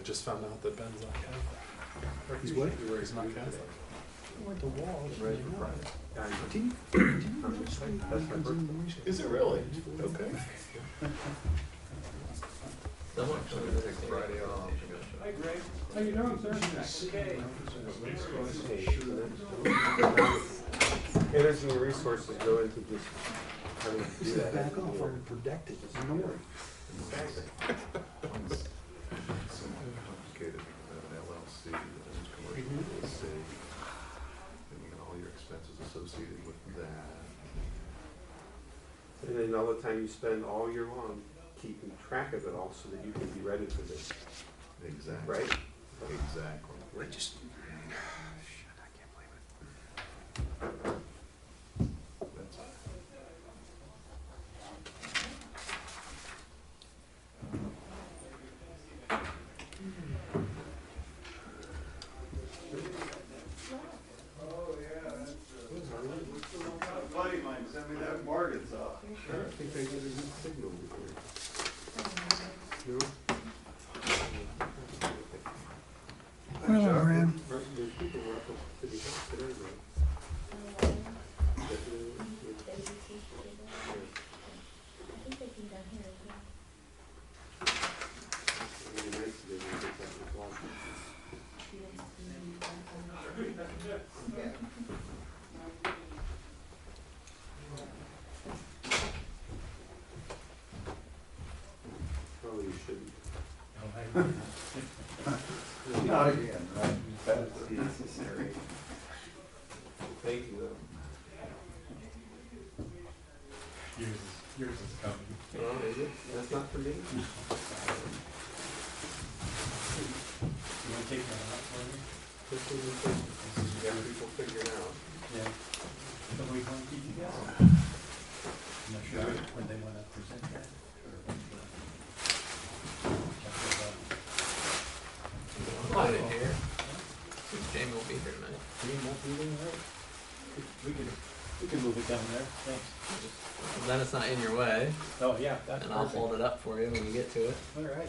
just found out that Ben's not Catholic. He's what? He's not Catholic. I went to Wall. Right in front. That's my birthday. Is it really? Okay. Someone told me this Friday off. Hi Greg. How you doing, sir? Okay. Energy and resources go into just having to do that. Back off on the protected minority. So complicated because I have an LLC that owns commercial real estate. And you got all your expenses associated with that. And then all the time you spend all year long keeping track of it all so that you can be ready for this, Exactly. right? Exactly. I just, shit, I can't believe it. That's Buddy of mine sent me that Arkansas. Sure, I think they get a good signal before. No? Hello, Brad. The people were up at City Hall today, right? It'd be nice to be able to get that resolved. Probably you shouldn't. Not again, right? That's necessary. Thank you, though. Yours is coming. Oh, is it? That's not for me? You want to take that out for me? This one is for- you got people figured out. Yeah. So we want to keep you guys? I'm not sure when they want to present that. I didn't hear. Jamie will be here tonight. We can move it down there, thanks. Then it's not in your way, Oh, yeah, that's and I'll perfect. hold it up for you when you get to it. All right.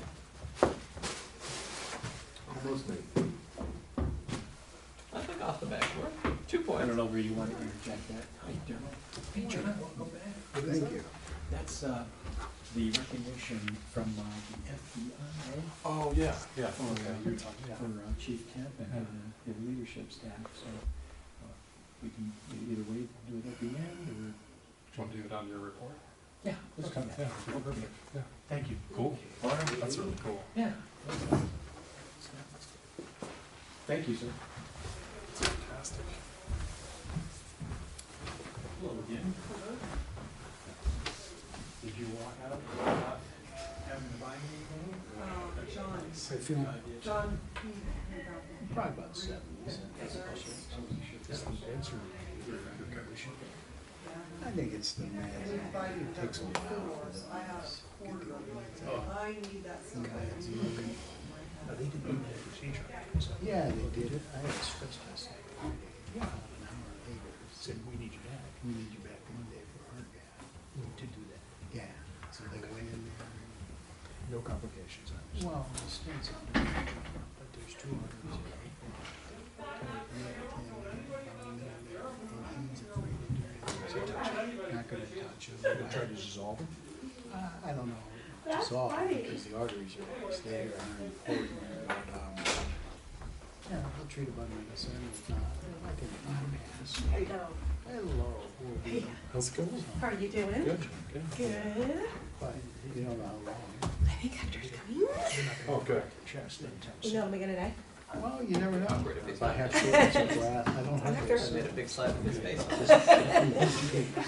Almost me. I think off the back work. 2 I points. don't know where you want to interject that. Hey, Darryl. Hey, John, welcome back. Thank you. That's, the recognition from, the FBI. Oh, yeah, yeah. Oh, Okay. you're talking For Chief Canton and his leadership staff, so we can either wait, do it at the end, or. Do you want to do it on your report? Yeah, let's do that. Yeah, perfect, yeah. Thank you. Cool. That's really cool. Yeah. Thank you, sir. Fantastic. Hello again. Did you walk out without having to buy anything? John, I feel John, probably about 7. I think it's the man. It takes a while for I have this. ordered them. I need that stuff. They did the procedure. Yeah, they did it. I had a stress test. Yeah, an hour later, said, we need you back. We need you back Monday for heart cath. To do that. Yeah, so they went in there. No complications, Well, the stents are different, but there's 2 arteries here. Not gonna touch him. They tried to dissolve it? I don't know. Dissolve because the arteries are always there and are important. But, yeah, I'll treat it by medicine. If not, I can bypass. Hello. Hey, How's it going? how are you doing? Good, good. Good. But you don't know how long. I think Hector's coming. Oh, good. Chest intense. You know him again today? Well, you never know. Awkward if he's If I not. have shortness of breath, I don't have Hector. I made a big slap in his face.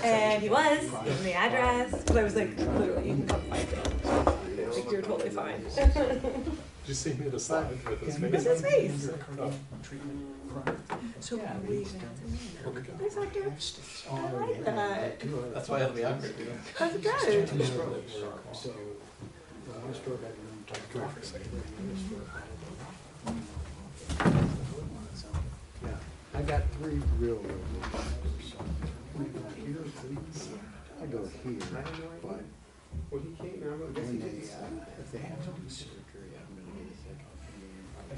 And he was, gave him the address, because I was like, literally, you can come find him. Like, you're totally fine. Did you see me at a slide with his With face? his face. Oh, So, what are you gonna have to name him? okay. There's Hector. I like that. That's why it'll be awkward. That's good. So, one stroke I can talk to her. So, yeah, I got 3 real good ones. So, we go here, please. I go here, but Well, he came, I would guess when he they, did. if they have to do surgery, I'm gonna get a second opinion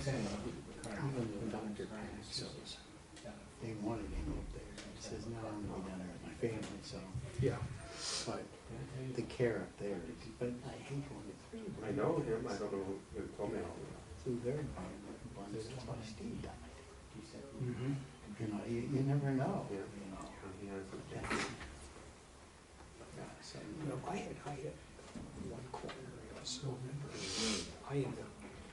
the doctor says, they wanted him up there. He says, no, I'm gonna be down there with my family, so. Yeah. But the care up there, but I hate going through. I know him, I don't know who told me all that. Through their environment, that's why Steve died. Mm-hmm. You know, you never know, Yeah. you know. He has a Yeah, so, You know, I had one corner, I still remember, I had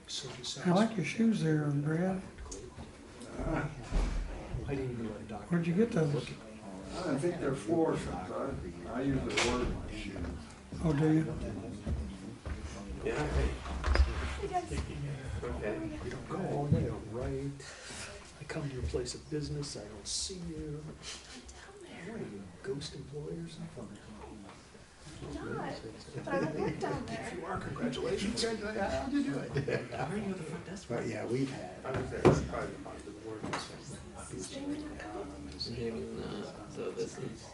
so I like your shoes there, Brad. I didn't even let a doctor. Where'd you get those? I think they're floor shoes. I usually order my shoes. Oh, do you? Yeah, hey. Okay. We don't go all day, I'm right. I come to your place of business, I don't see you. What are you, ghost employee or something? Not, but I don't work down there. If you are, congratulations. how'd you do it? Where are you at the front desk? But yeah, we've had. I was there, it's probably the word. Jamie's not, so this is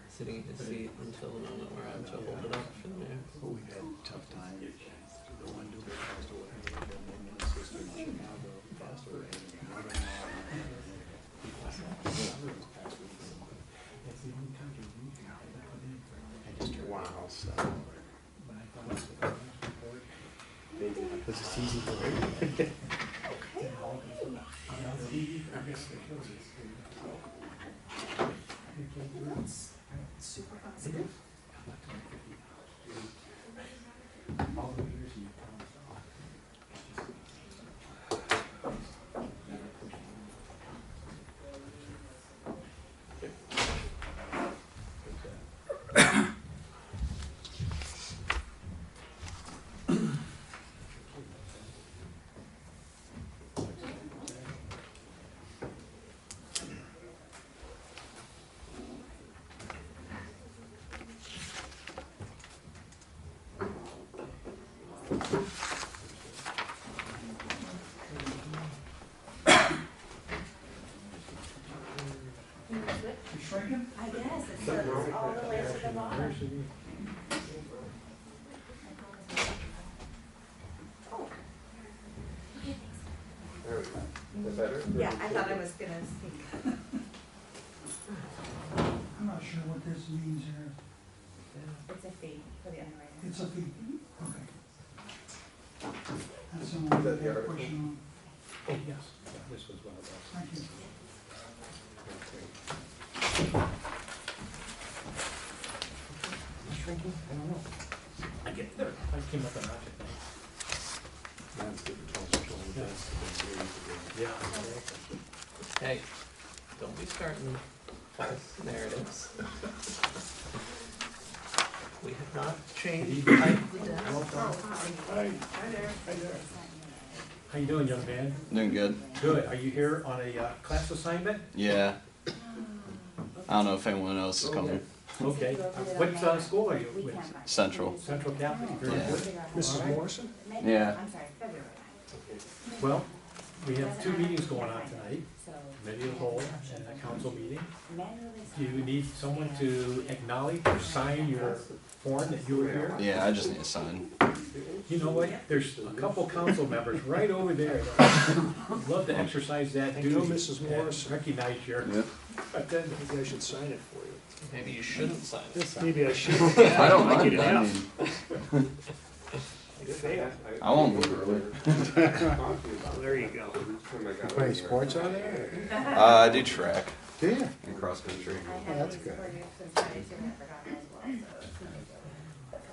sitting in his seat until the moment where I'm to hold it up for the mayor. But we've had tough times. The one dude that passed away, then my sister in Chicago passed away. My mother-in-law, I just heard. Wow. So. It's a season for it. Super positive. I guess, it says all the way to the bottom. Oh. Okay, thanks. There we go. Is that better? Yeah, I thought I was gonna speak. I'm not sure what this means here. It's a fee for the underwriting. It's a fee. Okay. That's the one that I have a question on. Oh, yes, this was one of those. Thank you. Shrinking? I don't know. I get there. I came up and knocked it down. Yeah. Hey, don't be starting false narratives. We have not changed the height of the desk. How you doing, young man? Doing good. Good. Are you here on a class assignment? Yeah. I don't know if anyone else is coming. Okay. What school are you with? Central. Central Catholic? Very Yeah. good. Mrs. Morrison? Yeah. I'm sorry, February. Well, we have two meetings going on tonight, committee of the whole and a council meeting. Do you need someone to acknowledge or sign your form that you were here? Yeah, I just need a sign. You know what, there's a couple council members right over there that would love to exercise that duty. Mrs. Morris. Recognize your Yeah. attendance. Maybe I should sign it for you. Maybe you shouldn't sign it. Maybe I should. I don't I'll mind. get it I out. mean, Fail. I won't move early. There you go. You play sports on there? I do track Do you? and cross country. I that's had good. for you since Friday, so I forgot as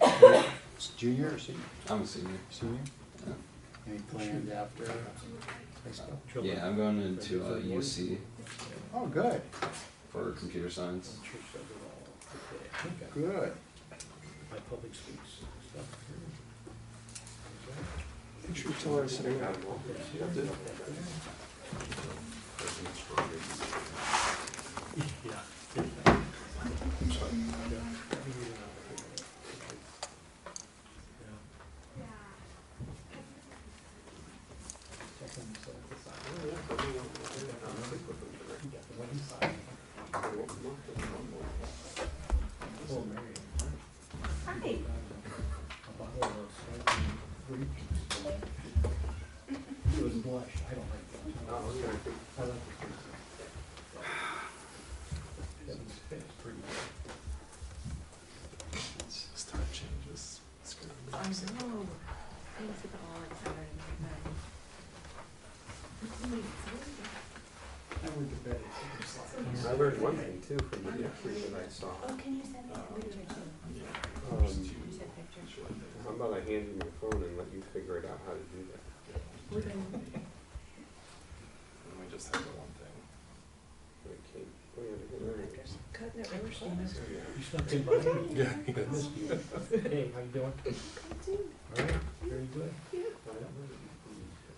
well, so. It's junior or senior? I'm a senior. Senior? Yeah. Any plans after high school? Yeah, I'm going into UC Oh, good, for computer science. good. My public speaks stuff. Make sure you tell us. Yeah. Hi. It was blush, I don't like blush. Oh, okay. I like the it's pretty good. It's just time changes. It's good. I know. Things with all on Saturday night. I went to bed at 6 o'clock. I learned one thing too from the pictures that I saw. Oh, can you send me a picture too? Um, You said picture. how about I hand you your phone and let you figure it out how to do that? We can. We just have the one thing. Okay. Oh, yeah, there it is. Cutting it real short. You stopped in by me? Yeah, yes. Hey, how you doing? All right, very good. I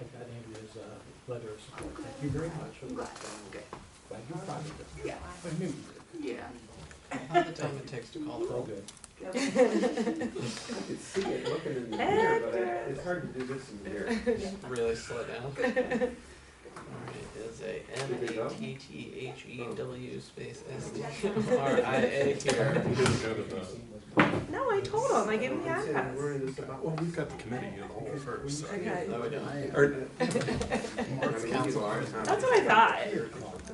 got Andrew's letter of support. Thank you very much. Glad you're proud of it. Yeah. I knew you did. How the time it takes to call the All roll. good. I could see it looking in the mirror, but it's hard to do this in the mirror. Really slow down. Alright, is a METTHEW space STRIA We here. didn't go to the, No, I told him. I gave him the I said, address. where is this about? well, we've got the committee in the whole first, so. Okay. No, we don't. Or, It's council ours. That's what I thought.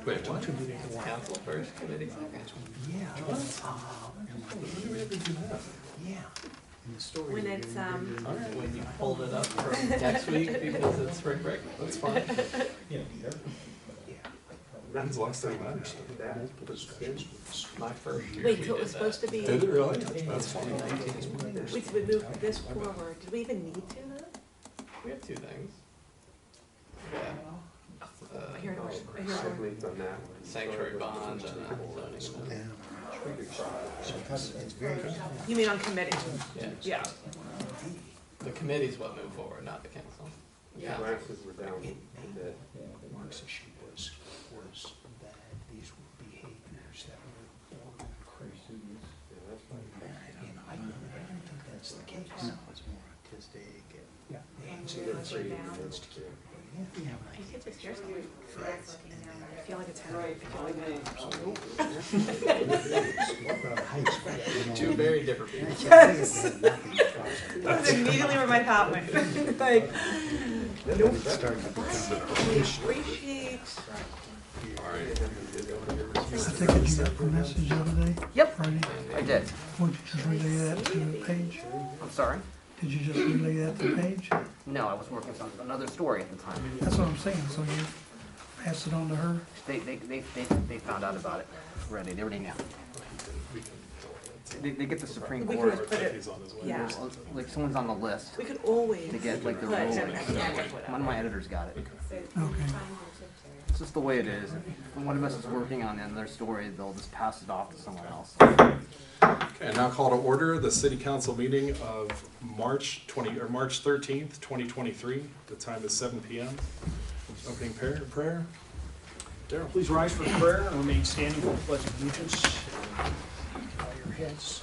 wait, what? It's council first, committee second. When do we ever do that? When it's When you pulled it up from next week because it's spring break. That's fine. You know, there. When's the last time that happened? That was good. My first year. wait, we so it did was that. supposed to be. Did it really? That's fine. Wait, so we moved this forward. Did we even need to though? We have two things. Yeah. I hear it. I hear I it. blinked on that one. Sanctuary bonds and zoning. You mean on committee? Yeah. Yeah. The committee's what moved forward, not the council. The Yeah. glasses were down. That Mark's issue was that these were behaviors that were borderline crazy. yeah, that's fine. And I don't think that's the case. No, it's more autistic and. Yeah. And so They're it's afraid yeah, of it's it. we have an I idea. get this scares me. I feel like it's happening. Two very different people. Yes. That's immediately where my thought went. Like, Nope. Starting to become. appreciate. I think you got the message the other day? Yep, Friday? I did. Would you just relay that to the page? I'm sorry. Did you just relay that to the page? No, I was working on another story at the time. That's what I'm saying, so you pass it on to her? They found out about it already. They already knew. They get the Supreme We Court. could put it. He's on his way. Yeah. Like someone's on the list We could always. to get like the put rules. whatever. One of my editors got it. Okay. It's just the way it is. If one of us is working on another story, they'll just pass it off to someone else. Okay, and now call to order the city council meeting of March 13th, 2023. The time is 7 p.m. Opening prayer. Daryl. Please rise for prayer and remain standing for the pledge of allegiance. Bow your heads.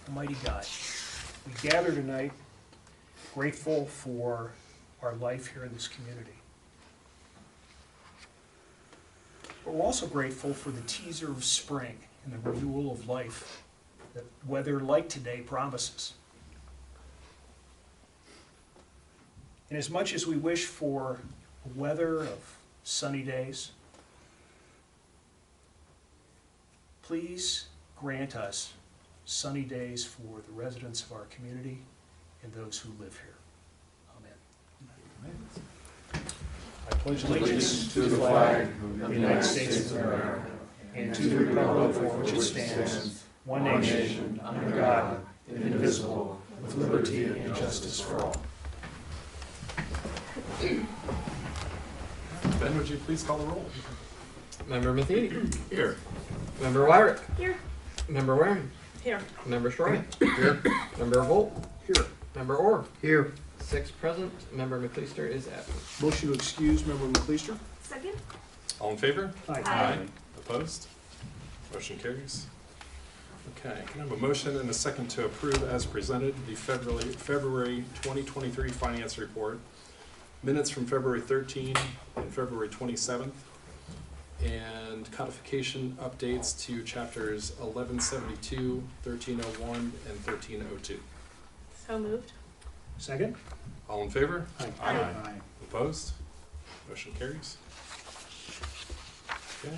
Almighty God, we gather tonight grateful for our life here in this community. But we're also grateful for the teaser of spring and the renewal of life that weather like today promises. And as much as we wish for weather of sunny days, please grant us sunny days for the residents of our community and those who live here. Amen. I pledge allegiance to the flag of the United States of America and to the republic for which it stands, one nation, under God, indivisible, with liberty and justice for all. Ben, would you please call the roll? Member Matheny. Here. Member Wyrick. Here. Member Waring. Here. Member Shroy. Here. Member Volt. Here. Member Orr. Here. 6 present. Member McCleaster is absent. Motion to excuse Member McCleaster. Second? All in favor? Aye. Opposed? Motion carries. Okay, can I have a motion and a second to approve as presented the February 2023 finance report, minutes from February 13 and February 27th, and codification updates to chapters 1172, 1301, and 1302. So moved. Second. All in favor? Aye. Opposed? Motion carries. Okay,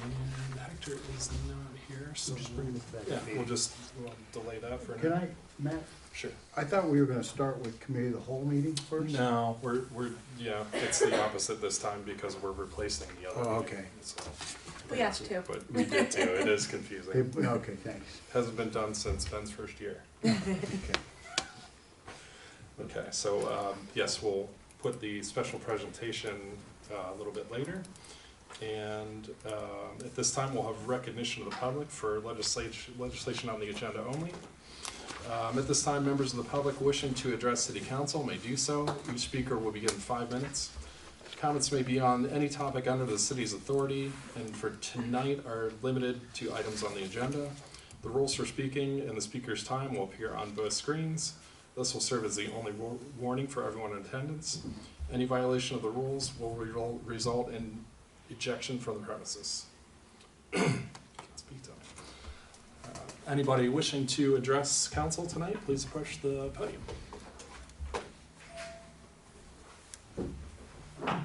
and Hector is not here, so Just bring it back. yeah, we'll delay that for Can now. I, Matt, Sure. I thought we were gonna start with committee of the whole meeting first? No, we're, yeah, it's the opposite this time because we're replacing the other. Oh, meeting, okay. so- We asked to. But we did too, it is confusing. Okay, thanks. Hasn't been done since Ben's first year. Okay. Okay, so, yes, we'll put the special presentation a little bit later. And at this time, we'll have recognition of the public for legislation on the agenda only. At this time, members of the public wishing to address City Council may do so. Each speaker will be given 5 minutes. Comments may be on any topic under the city's authority, and for tonight are limited to items on the agenda. The rules for speaking and the speaker's time will appear on both screens. This will serve as the only warning for everyone in attendance. Any violation of the rules will result in ejection from the premises. Anybody wishing to address council tonight, please approach the podium. Okay.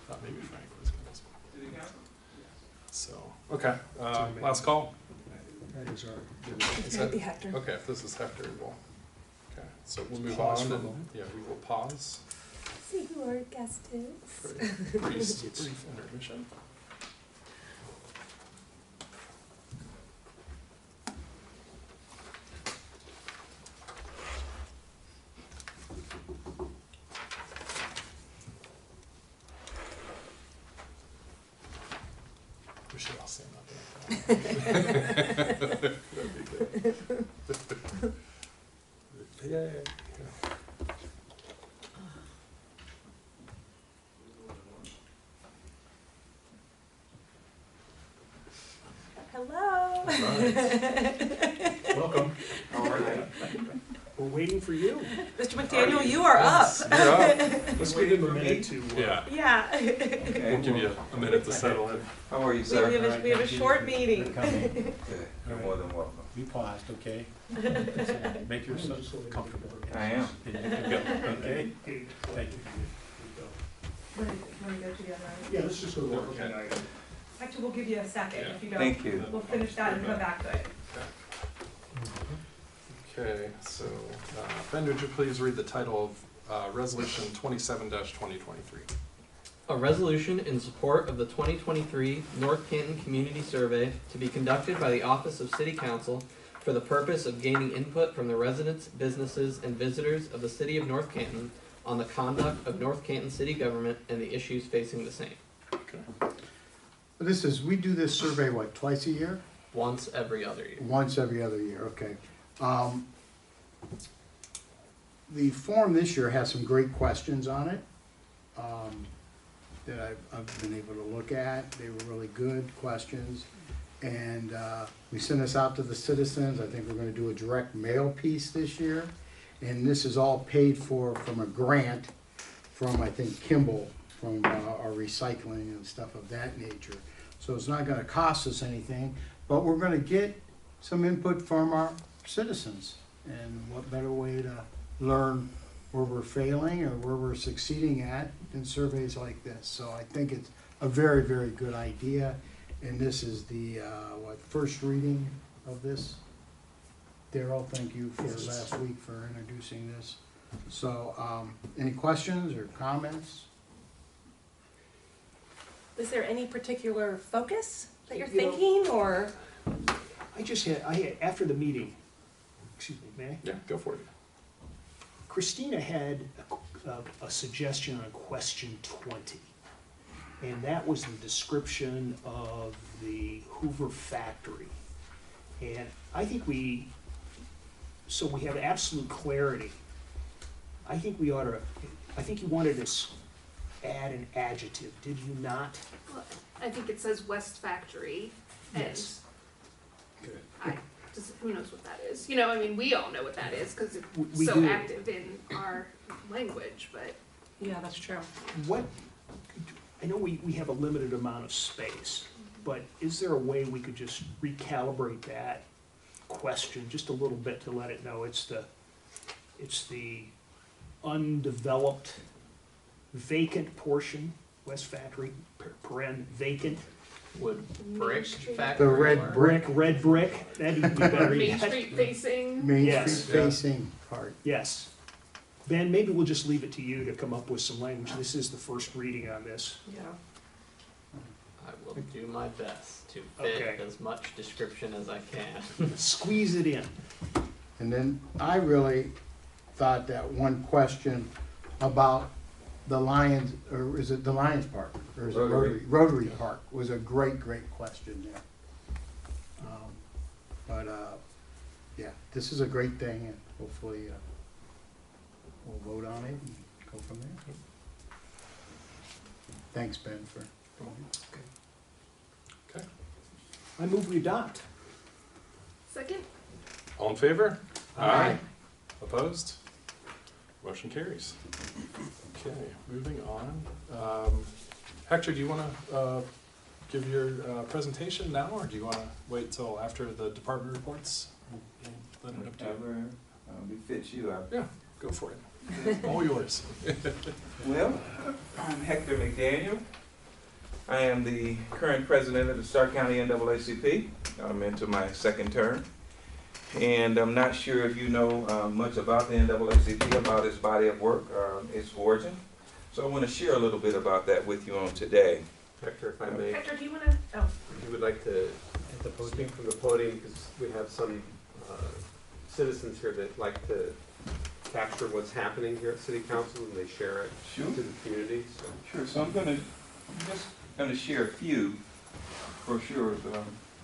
Thought maybe Frank was going to speak. So, okay, last call. That is our. It's gonna be Hector. Okay, if this is Hector, well, okay, so we'll move Pause on. for a And, moment. yeah, we will pause See who our guest for is. a brief intermission. We should all stand up. That'd be good. Yeah. Hello. Welcome. We're waiting for you. Mr. McDaniel, you are up. You're up. Let's give him a minute to. Yeah, Yeah. we'll give you a minute to settle in. How are you, We sir? have a short We're meeting. coming. Okay, you're more than welcome. We paused, okay? Make yourself comfortable. I am. Okay? Thank you. Want to go together? Yeah, let's just go over Okay. tonight. Actually, we'll give you a second if you don't. Thank you. We'll finish that and come back to it. Okay, so, Ben, would you please read the title of Resolution 27-2023? A resolution in support of the 2023 North Canton Community Survey to be conducted by the Office of City Council for the purpose of gaining input from the residents, businesses, and visitors of the City of North Canton on the conduct of North Canton city government and the issues facing the same. Okay. We do this survey, what, twice a year? Once every other year. Once every other year, okay. The form this year has some great questions on it, that I've been able to look at. They were really good questions. And, we sent this out to the citizens. I think we're gonna do a direct mail piece this year. And this is all paid for from a grant from, I think, Kimball, from, our recycling and stuff of that nature. So it's not gonna cost us anything, but we're gonna get some input from our citizens. And what better way to learn where we're failing or where we're succeeding at in surveys like this. So I think it's a very, very good idea. And this is the, first reading of this. Daryl, thank you for last week for introducing this. So, any questions or comments? Is there any particular focus that you're You know- thinking, or? I had, after the meeting, excuse me, may I? Yeah, go for it. Christina had a suggestion on question 20. And that was the description of the Hoover factory. And I think so we have absolute clarity. I think we ought to, I think you wanted to add an adjective, did you not? Well, I think it says West Factory, and Yes. Good. who knows what that is? You know, I mean, we all know what that is because it's We so do. active in our language, but Yeah, that's true. What, I know we have a limited amount of space, but is there a way we could just recalibrate that question just a little bit to let it know it's the It's the undeveloped vacant portion, West Factory, paren vacant. Would brick Street. factory The red work? brick. Red brick, that'd even be better Main yet. Street facing. Main Yes. Street facing part. Yes. Ben, maybe we'll just leave it to you to come up with some language. This is the first reading on this. Yeah. I will do my best to Okay. fit as much description as I can. Squeeze it in. And then I really thought that one question about the Lions, or is it the Lions Park? Or is it Rotary Park was a great question there. Yeah, this is a great thing, and hopefully we'll vote on it and go from there. Thanks, Ben, for Okay. I move we adopt. Second? All in favor? Aye. Opposed? Motion carries. Okay, moving on. Hector, do you want to give your presentation now, or do you want to wait till after the department reports? Let it up to you. Whatever befits you. Yeah, go for it. All yours. Well, I'm Hector McDaniel. I am the current president of the Stark County NAACP. I'm into my second term. And I'm not sure if you know much about the NAACP, about its body of work, its origin. So I want to share a little bit about that with you on today. Hector, if I may, Hector, do you want to? Oh. if you would like to speak from the podium, because we have some citizens here that like to capture what's happening here at City Council, and they share it Sure. to the community. So. Sure. So I'm just going to share a few brochures.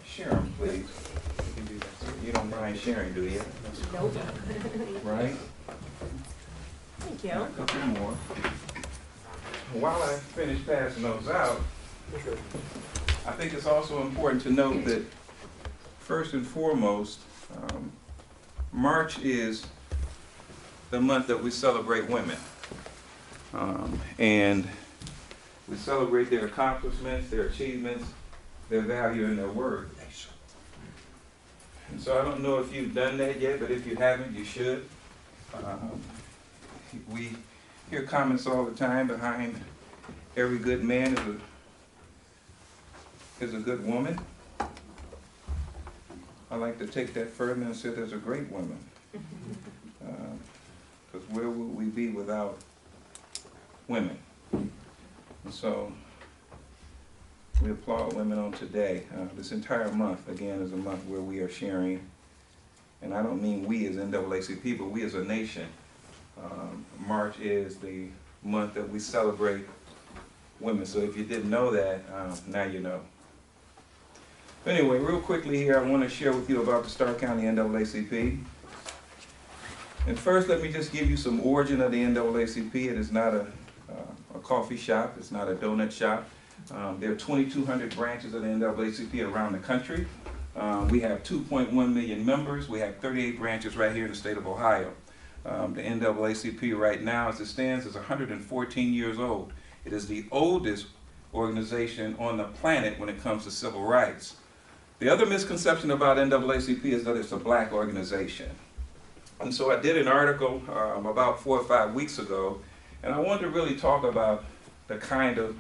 Share them, please. You can do that. You don't mind sharing, do you? Nope. Right? Thank you. A couple more. While I finish passing those out, I think it's also important to note that first and foremost, March is the month that we celebrate women. And we celebrate their accomplishments, their achievements, their value, and their worth. And so I don't know if you've done that yet, but if you haven't, you should. We hear comments all the time behind every good man is a good woman. I like to take that further and say there's a great woman. Because where would we be without women? And so we applaud women on today. This entire month, again, is a month where we are sharing, and I don't mean we as NAACP, but we as a nation. March is the month that we celebrate women. So if you didn't know that, now you know. But anyway, real quickly here, I want to share with you about the Stark County NAACP. And first, let me just give you some origin of the NAACP. It is not a coffee shop. It's not a donut shop. There are 2,200 branches of the NAACP around the country. We have 2.1 million members. We have 38 branches right here in the state of Ohio. The NAACP right now, as it stands, is 114 years old. It is the oldest organization on the planet when it comes to civil rights. The other misconception about NAACP is that it's a black organization. And so I did an article about 4 or 5 weeks ago, and I wanted to really talk about the kind of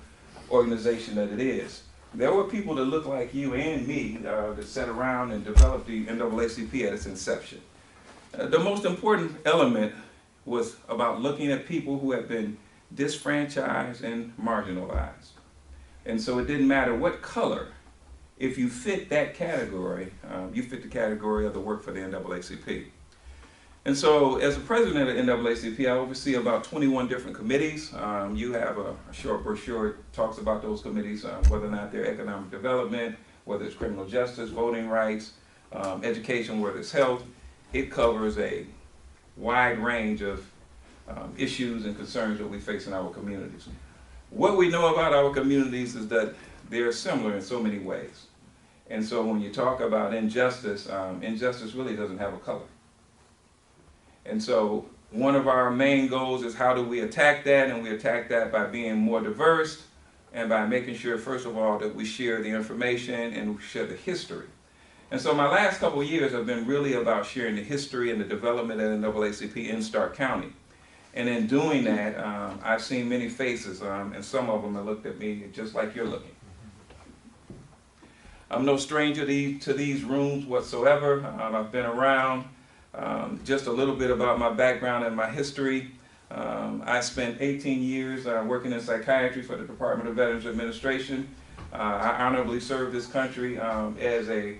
organization that it is. There were people that look like you and me that sat around and developed the NAACP at its inception. The most important element was about looking at people who have been disfranchised and marginalized. And so it didn't matter what color. If you fit that category, you fit the category of the work for the NAACP. And so as the president of the NAACP, I oversee about 21 different committees. You have a short brochure that talks about those committees, whether or not they're economic development, whether it's criminal justice, voting rights, education, whether it's health. It covers a wide range of issues and concerns that we face in our communities. What we know about our communities is that they're similar in so many ways. And so when you talk about injustice, injustice really doesn't have a color. And so one of our main goals is how do we attack that, and we attack that by being more diverse and by making sure, first of all, that we share the information and we share the history. And so my last couple of years have been really about sharing the history and the development of NAACP in Stark County. And in doing that, I've seen many faces, and some of them have looked at me just like you're looking. I'm no stranger to these rooms whatsoever. I've been around. Just a little bit about my background and my history. I spent 18 years working in psychiatry for the Department of Veterans Administration. I honorably served this country as a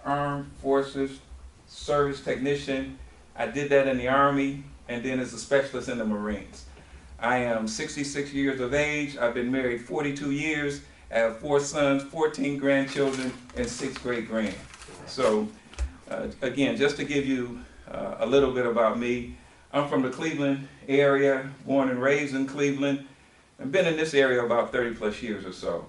Armed Forces Service Technician. I did that in the Army and then as a specialist in the Marines. I am 66 years of age. I've been married 42 years. I have 4 sons, 14 grandchildren, and 6 great-grand. So, again, just to give you a little bit about me, I'm from the Cleveland area, born and raised in Cleveland. I've been in this area about 30-plus years or so.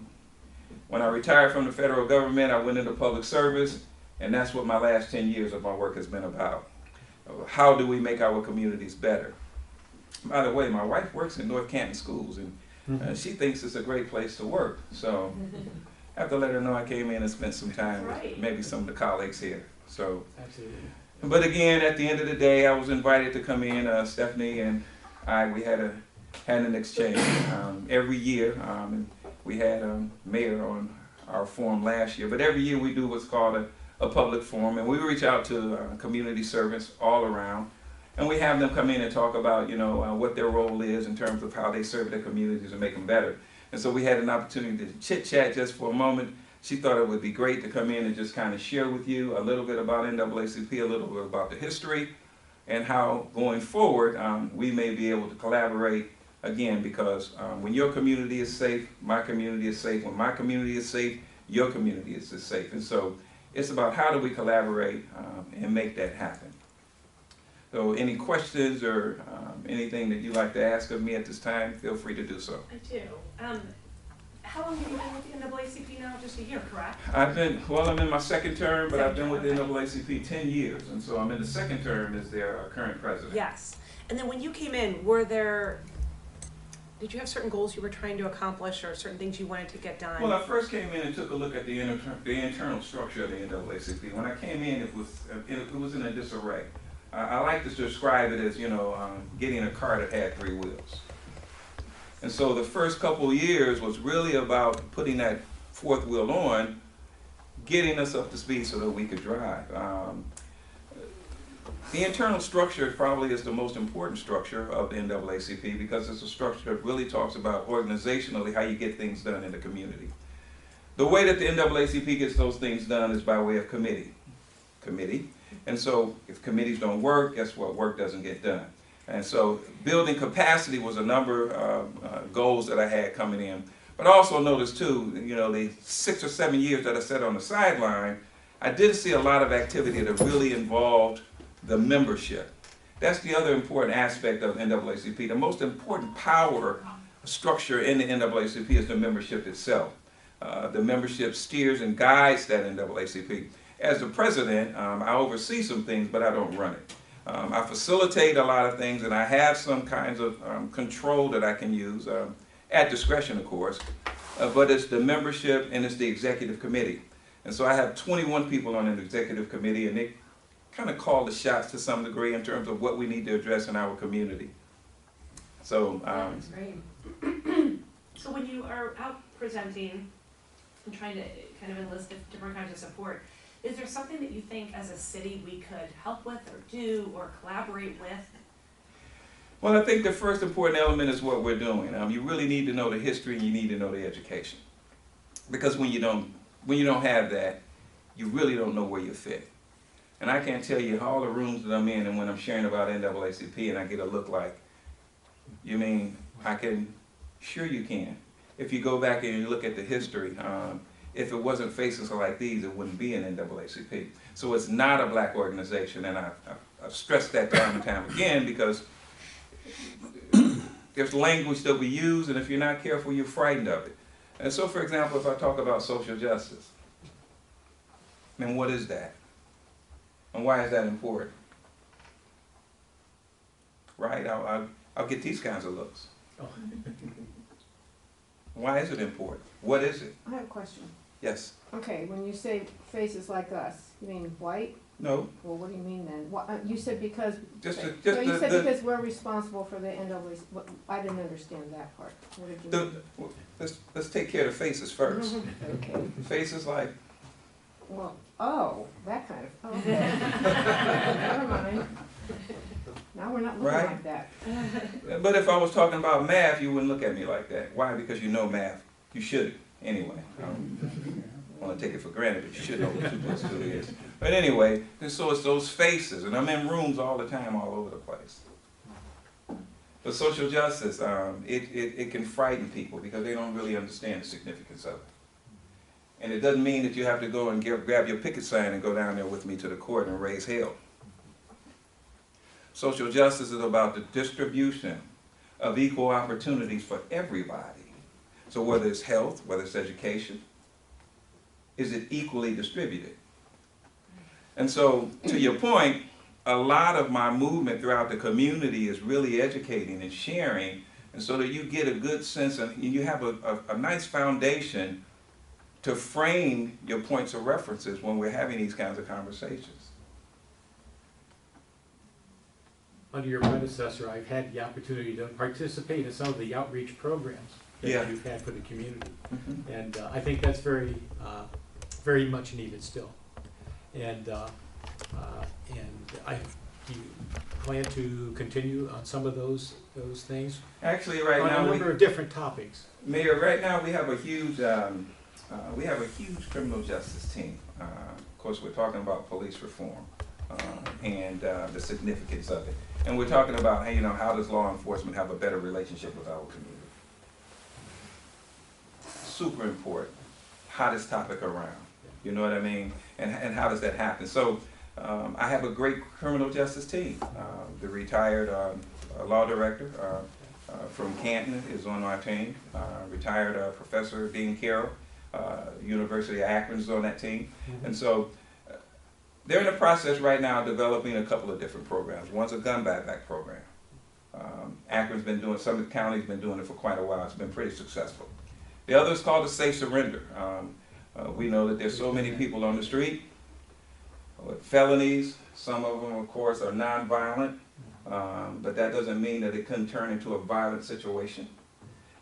When I retired from the federal government, I went into public service, and that's what my last 10 years of my work has been about. How do we make our communities better? By the way, my wife works in North Canton schools, and she thinks it's a great place to work. So I have to let her know I came in and spent some time with maybe some of the colleagues here. So, Absolutely. but again, at the end of the day, I was invited to come in. Stephanie and we had an exchange every year. And we had a mayor on our forum last year, but every year we do what's called a public forum, and we reach out to community servants all around, and we have them come in and talk about, you know, what their role is in terms of how they serve their communities and make them better. And so we had an opportunity to chit-chat just for a moment. She thought it would be great to come in and just kind of share with you a little bit about NAACP, a little bit about the history, and how going forward we may be able to collaborate again, because when your community is safe, my community is safe. When my community is safe, your community is safe. And so it's about how do we collaborate and make that happen. So any questions or anything that you'd like to ask of me at this time, feel free to do so. I do. How long have you been with the NAACP now? Just a year, correct? I'm in my second term, but I've been with the NAACP 10 years, and so I'm in the second term as their current president. Yes. And then when you came in, did you have certain goals you were trying to accomplish or certain things you wanted to get done? Well, I first came in and took a look at the internal structure of the NAACP. When I came in, it was in a disarray. I like to describe it as, you know, getting a car that had 3 wheels. And so the first couple of years was really about putting that 4th wheel on, getting us up to speed so that we could drive. The internal structure probably is the most important structure of the NAACP because it's a structure that really talks about organizationally how you get things done in the community. The way that the NAACP gets those things done is by way of committee. And so if committees don't work, guess what? Work doesn't get done. And so building capacity was a number of goals that I had coming in. But I also noticed too, you know, the 6 or 7 years that I sat on the sideline, I did see a lot of activity that really involved the membership. That's the other important aspect of NAACP. The most important power structure in the NAACP is the membership itself. The membership steers and guides that NAACP. As the president, I oversee some things, but I don't run it. I facilitate a lot of things, and I have some kinds of control that I can use, at discretion, of course, but it's the membership and it's the executive committee. And so I have 21 people on an executive committee, and they kind of call the shots to some degree in terms of what we need to address in our community. So, That's great. So when you are out presenting and trying to kind of enlist different kinds of support, is there something that you think as a city we could help with or do or collaborate with? well, I think the first important element is what we're doing. You really need to know the history and you need to know the education. Because when you don't have that, you really don't know where you fit. And I can't tell you all the rooms that I'm in and when I'm sharing about NAACP and I get a look like, you mean I can? Sure you can. If you go back and you look at the history, if it wasn't faces like these, it wouldn't be an NAACP. So it's not a black organization, and I've stressed that time and time again because there's language that we use, and if you're not careful, you're frightened of it. And so, for example, if I talk about social justice, then what is that? And why is that important? Right? I'll get these kinds of looks. Oh. Why is it important? What is it? I have a question. Yes. Okay, when you say faces like us, you mean white? No. Well, what do you mean then? What, you said because, Just so the, you said because we're responsible for the NAACP, what, I didn't understand that part. What did you mean? let's take care of the faces first. Okay, Faces like, well, oh, that kind of, okay. Never mind. Now we're not looking Right. like that. but if I was talking about math, you wouldn't look at me like that. Why? Because you know math. You should anyway. I don't want to take it for granted, but you should know what 2 plus 2 is. But anyway, and so it's those faces, and I'm in rooms all the time, all over the place. But social justice, it can frighten people because they don't really understand the significance of it. And it doesn't mean that you have to go and grab your picket sign and go down there with me to the court and raise hell. Social justice is about the distribution of equal opportunities for everybody. So whether it's health, whether it's education, is it equally distributed? And so, to your point, a lot of my movement throughout the community is really educating and sharing, and so that you get a good sense and you have a nice foundation to frame your points of references when we're having these kinds of conversations. Under your predecessor, I've had the opportunity to participate in some of the outreach programs that Yeah. you've had for the community. Mm-hmm. And I think that's very much needed still. And do you plan to continue on some of those things? Actually, right on now, a number of different topics. Mayor, right now we have a huge criminal justice team. Of course, we're talking about police reform and the significance of it, and we're talking about how does law enforcement have a better relationship with our community. Super important, hottest topic around. You know what I mean? And how does that happen? So I have a great criminal justice team. The retired law director from Canton is on our team. Retired Professor Dean Carroll, University of Akron is on that team. And so they're in the process right now of developing a couple of different programs. One's a gun buyback program. Akron's been doing, some of the counties been doing it for quite a while. It's been pretty successful. The other is called a safe surrender. We know that there's so many people on the street with felonies. Some of them, of course, are nonviolent, but that doesn't mean that it couldn't turn into a violent situation.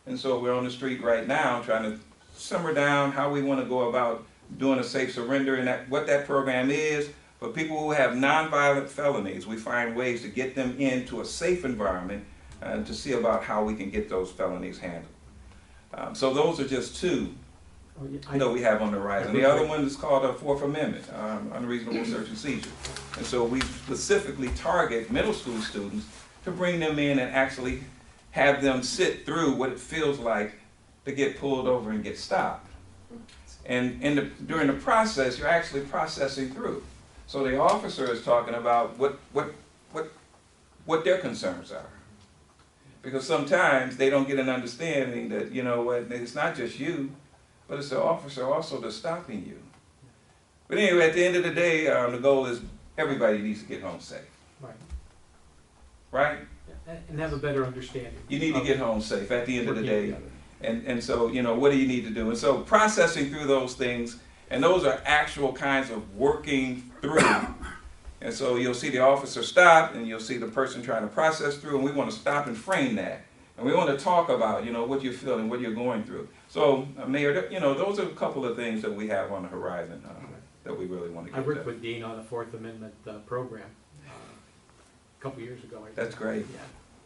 And so we're on the street right now trying to simmer down how we want to go about doing a safe surrender and what that program is. For people who have nonviolent felonies, we find ways to get them into a safe environment and to see about how we can get those felonies handled. So those are just two that we have on the horizon. The other one is called a Fourth Amendment, unreasonable search and seizure. And so we specifically target middle school students to bring them in and actually have them sit through what it feels like to get pulled over and get stopped. And during the process, you're actually processing through. So the officer is talking about what their concerns are. Because sometimes they don't get an understanding that, you know what, it's not just you, but it's the officer also that's stopping you. But anyway, at the end of the day, the goal is everybody needs to get home safe. Right. Right? And have a better understanding. You need to get home safe at the end of the day. And so, what do you need to do? And so processing through those things, and those are actual kinds of working through. And so you'll see the officer stop, and you'll see the person trying to process through, and we want to stop and frame that. And we want to talk about, what you're feeling, what you're going through. So, Mayor, those are a couple of things that we have on the horizon that we really want to get I worked to. with Dean on a Fourth Amendment program a couple years ago. I think. That's great. Yeah,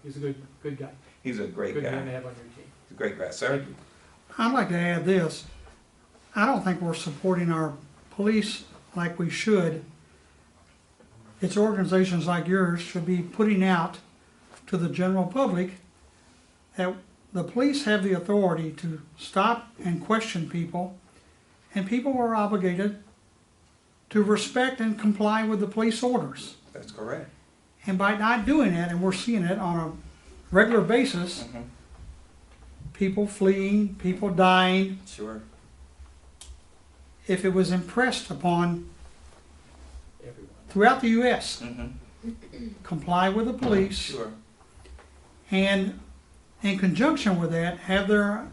he's a good guy. He's a great guy. Good man to have on your team. He's a great guy, sir. I'd like to add this. I don't think we're supporting our police like we should. It's organizations like yours should be putting out to the general public that the police have the authority to stop and question people, and people are obligated to respect and comply with the police orders. That's correct. And by not doing that, and we're seeing it on a regular basis, people fleeing, people dying. Sure. If it was impressed upon throughout the U.S., comply with the police, sure. And in conjunction with that, have their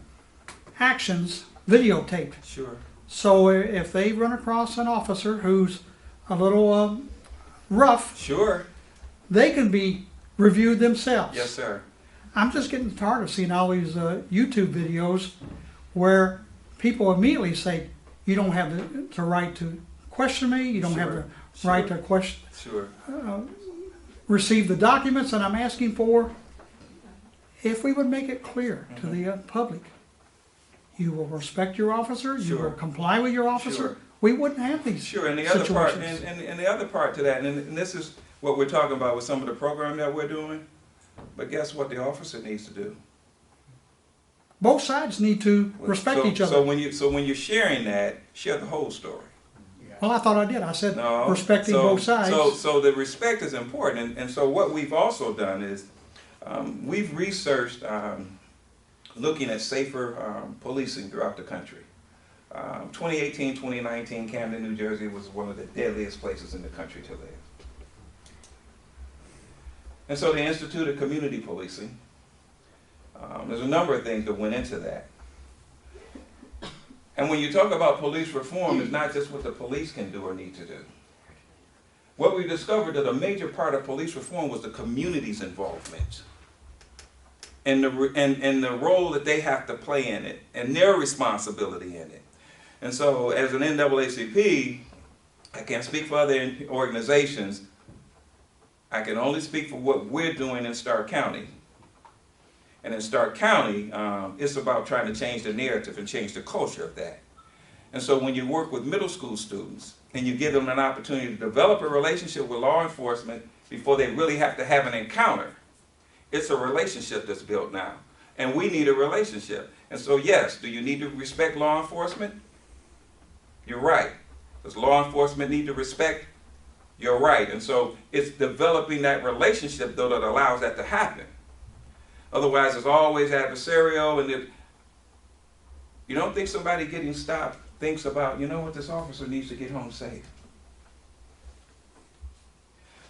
actions videotaped. Sure. So if they run across an officer who's a little rough, Sure. they can be reviewed themselves. Yes, sir. I'm just getting tired of seeing all these YouTube videos where people immediately say, you don't have the right to question me, you don't have the right to question, Sure. receive the documents that I'm asking for. If we would make it clear to the public, you will respect your officer, you will comply with your officer, Sure. we wouldn't have these Sure, and the other part, situations. and the other part to that, and this is what we're talking about with some of the program that we're doing, but guess what the officer needs to do? Both sides need to respect each other. So when you're sharing that, share the whole story. Well, I thought I did. I said No, respecting both sides. So the respect is important, and so what we've also done is we've researched looking at safer policing throughout the country. 2018, 2019, Canton, New Jersey was one of the deadliest places in the country to live. And so they instituted community policing. There's a number of things that went into that. And when you talk about police reform, it's not just what the police can do or need to do. What we discovered that a major part of police reform was the community's involvement and the role that they have to play in it and their responsibility in it. And so as an NAACP, I can't speak for other organizations. I can only speak for what we're doing in Stark County. And in Stark County, it's about trying to change the narrative and change the culture of that. And so when you work with middle school students and you give them an opportunity to develop a relationship with law enforcement before they really have to have an encounter, it's a relationship that's built now. And we need a relationship. And so yes, do you need to respect law enforcement? You're right. Does law enforcement need to respect? You're right. And so it's developing that relationship, though, that allows that to happen. Otherwise, it's always adversarial, and if you don't think somebody getting stopped thinks about, you know what, this officer needs to get home safe.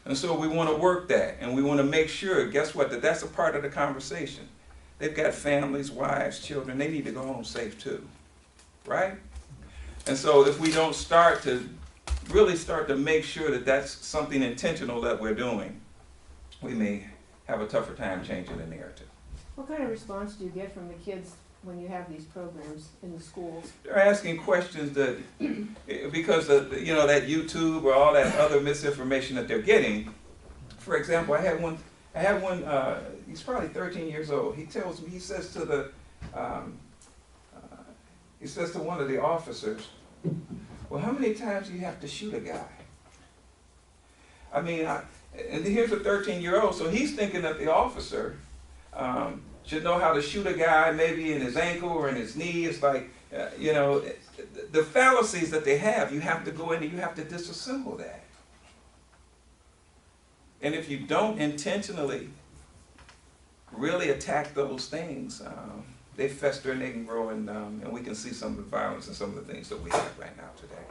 And so we want to work that, and we want to make sure, guess what, that that's a part of the conversation. They've got families, wives, children, they need to go home safe too, right? And so if we don't really start to make sure that that's something intentional that we're doing, we may have a tougher time changing the narrative. What kind of response do you get from the kids when you have these programs in the schools? They're asking questions that, because of, that YouTube or all that other misinformation that they're getting. For example, I had one, he's probably 13 years old. He says to one of the officers, well, how many times do you have to shoot a guy? I mean, and here's a 13-year-old, so he's thinking that the officer should know how to shoot a guy, maybe in his ankle or in his knee. It's like, the fallacies that they have, you have to go in and you have to disassemble that. And if you don't intentionally really attack those things, they fester and they can grow, and we can see some of the violence and some of the things that we have right now today.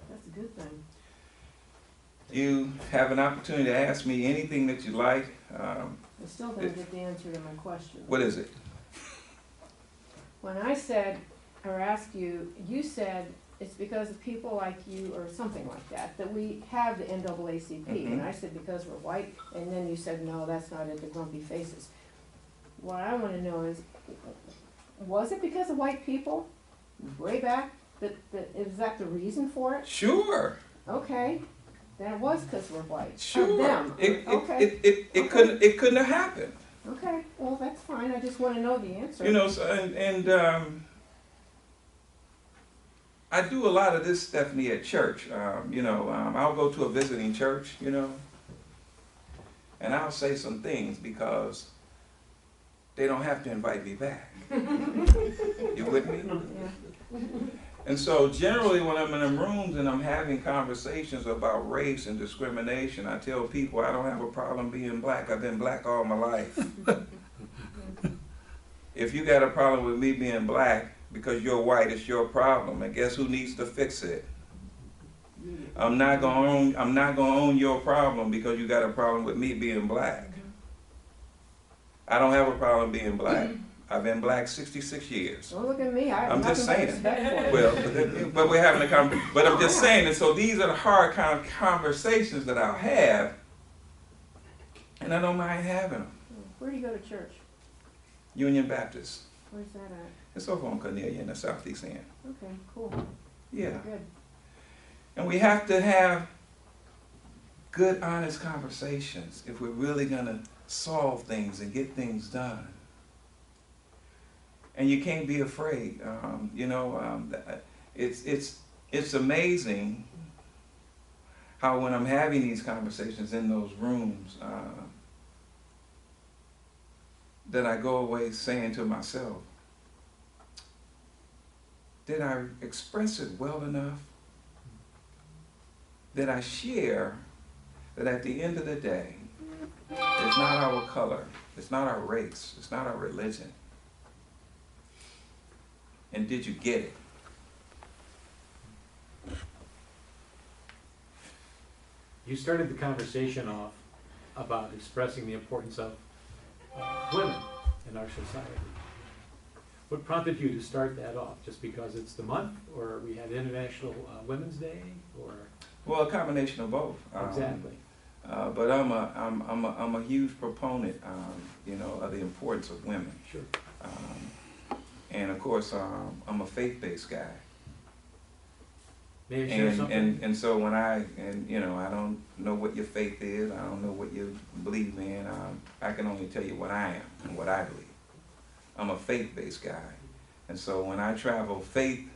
That's a good thing. You have an opportunity to ask me anything that you like. I still don't get the answer to my question. What is it? When I said, or asked you, you said it's because of people like you, or something like that, that we have the NAACP. And I said because we're white, and then you said, no, that's not it, the grumpy faces. What I want to know is, was it because of white people, way back, is that the reason for it? Sure. Okay. Then it was because we're white. Sure. Them. It couldn't have happened. Okay. Well, that's fine. I just want to know the answer. I do a lot of this, Stephanie, at church. I'll go to a visiting church, and I'll say some things because they don't have to invite me back. You with me? Yeah. And so generally when I'm in them rooms and I'm having conversations about race and discrimination, I tell people I don't have a problem being black. I've been black all my life. If you got a problem with me being black because you're white, it's your problem. And guess who needs to fix it? I'm not gonna own your problem because you got a problem with me being black. I don't have a problem being black. I've been black 66 years. Don't look at me, I have I'm just nothing but saying. respect for you. Well, but we're having but I'm just saying, and so these are the hard kind of conversations that I'll have, and I don't mind having them. Where do you go to church? Union Baptist. Where's that at? It's over on Cornelia in the southeast end. Okay, cool. Yeah. Good. And we have to have good, honest conversations if we're really going to solve things and get things done. And you can't be afraid. It's amazing how when I'm having these conversations in those rooms, that I go away saying to myself, did I express it well enough? Did I share that at the end of the day, it's not our color, it's not our race, it's not our religion. And did you get it? You started the conversation off about expressing the importance of women in our society. What prompted you to start that off? Just because it's the month, or we had International Women's Day, or? Well, a combination of both. Exactly. But I'm a huge proponent, of the importance of women. Sure. And of course, I'm a faith-based guy. May I share something? And so when I don't know what your faith is, I don't know what you believe in. I can only tell you what I am and what I believe. I'm a faith-based guy. And so when I travel faith,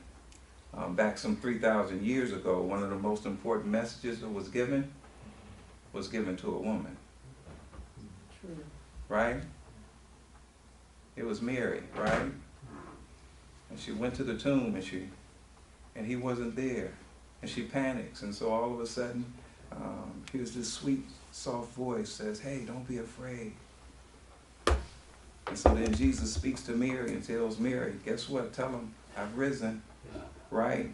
back some 3,000 years ago, one of the most important messages that was given to a woman. True. Right? It was Mary, right? And she went to the tomb and he wasn't there. And she panics. And so all of a sudden, here's this sweet, soft voice says, hey, don't be afraid. And so then Jesus speaks to Mary and tells Mary, guess what? Tell him I've risen. Right?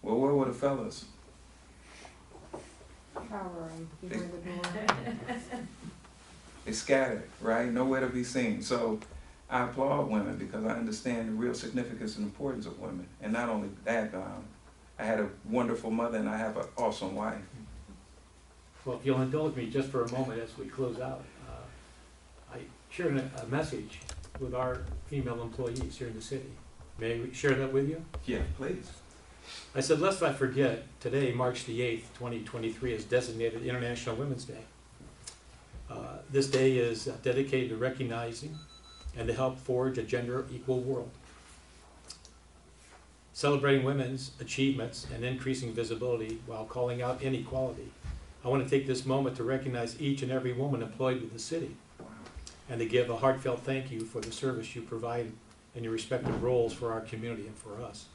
Well, where were the fellas? Cowering behind the door. They scattered, right? Nowhere to be seen. So I applaud women because I understand the real significance and importance of women. And not only that, I had a wonderful mother and I have an awesome wife. Well, if you'll indulge me just for a moment as we close out, I shared a message with our female employees here in the city. May I share that with you? Yeah, please. I said, lest I forget, today, March the 8th, 2023, is designated International Women's Day. This day is dedicated to recognizing and to help forge a gender-equal world. Celebrating women's achievements and increasing visibility while calling out inequality. I want to take this moment to recognize each and every woman employed with the city and to give a heartfelt thank you for the service you provide in your respective roles for our community and for us.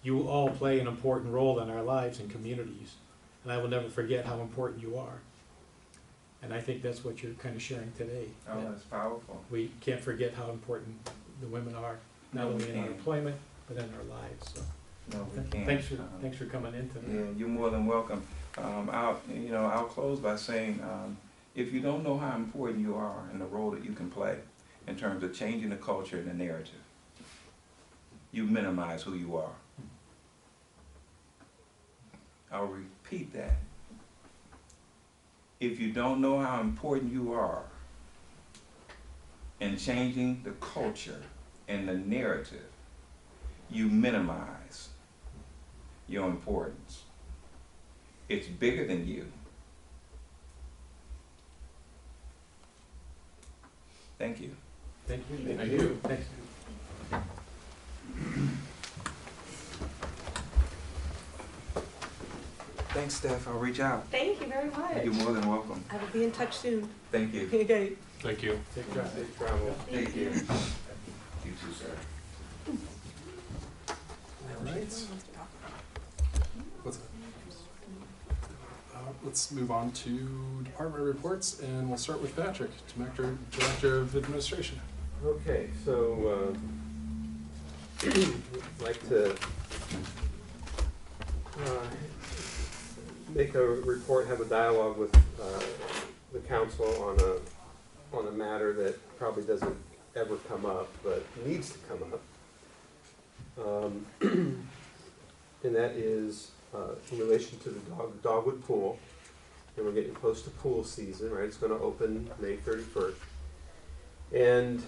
You all play an important role in our lives and communities, and I will never forget how important you are. And I think that's what you're kind of sharing today. Oh, that's powerful. We can't forget how important the women are, not only in our employment, but in our lives. So, no, we can't. Thanks for coming in tonight. Yeah, you're more than welcome. I'll close by saying, if you don't know how important you are and the role that you can play in terms of changing the culture and the narrative, you minimize who you are. I'll repeat that. If you don't know how important you are in changing the culture and the narrative, you minimize your importance. It's bigger than you. Thank you. Thank you. Thank you. Thanks. Thanks, Steph. I'll reach out. Thank you very much. You're more than welcome. I will be in touch soon. Thank you. Okay. Thank you. Safe drive. Safe travel. Thank you. You too, sir. All right. Let's move on to department reports, and we'll start with Patrick, Director of Administration. Okay, so I'd like to make a report, have a dialogue with the council on a matter that probably doesn't ever come up, but needs to come up. And that is in relation to the Dogwood Pool. And we're getting close to pool season, right? It's going to open May 31st. And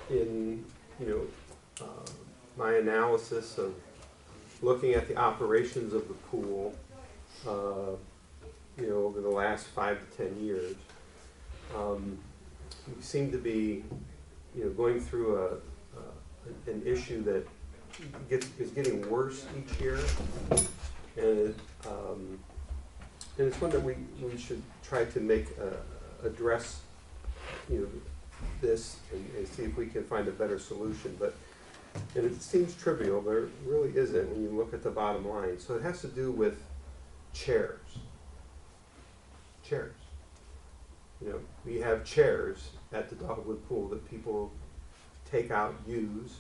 in my analysis of looking at the operations of the pool, over the last 5 to 10 years, we seem to be, going through an issue that is getting worse each year, and it's one that we should try to address, this and see if we can find a better solution. And it seems trivial, but it really isn't when you look at the bottom line. So it has to do with chairs. Chairs. We have chairs at the Dogwood Pool that people take out, use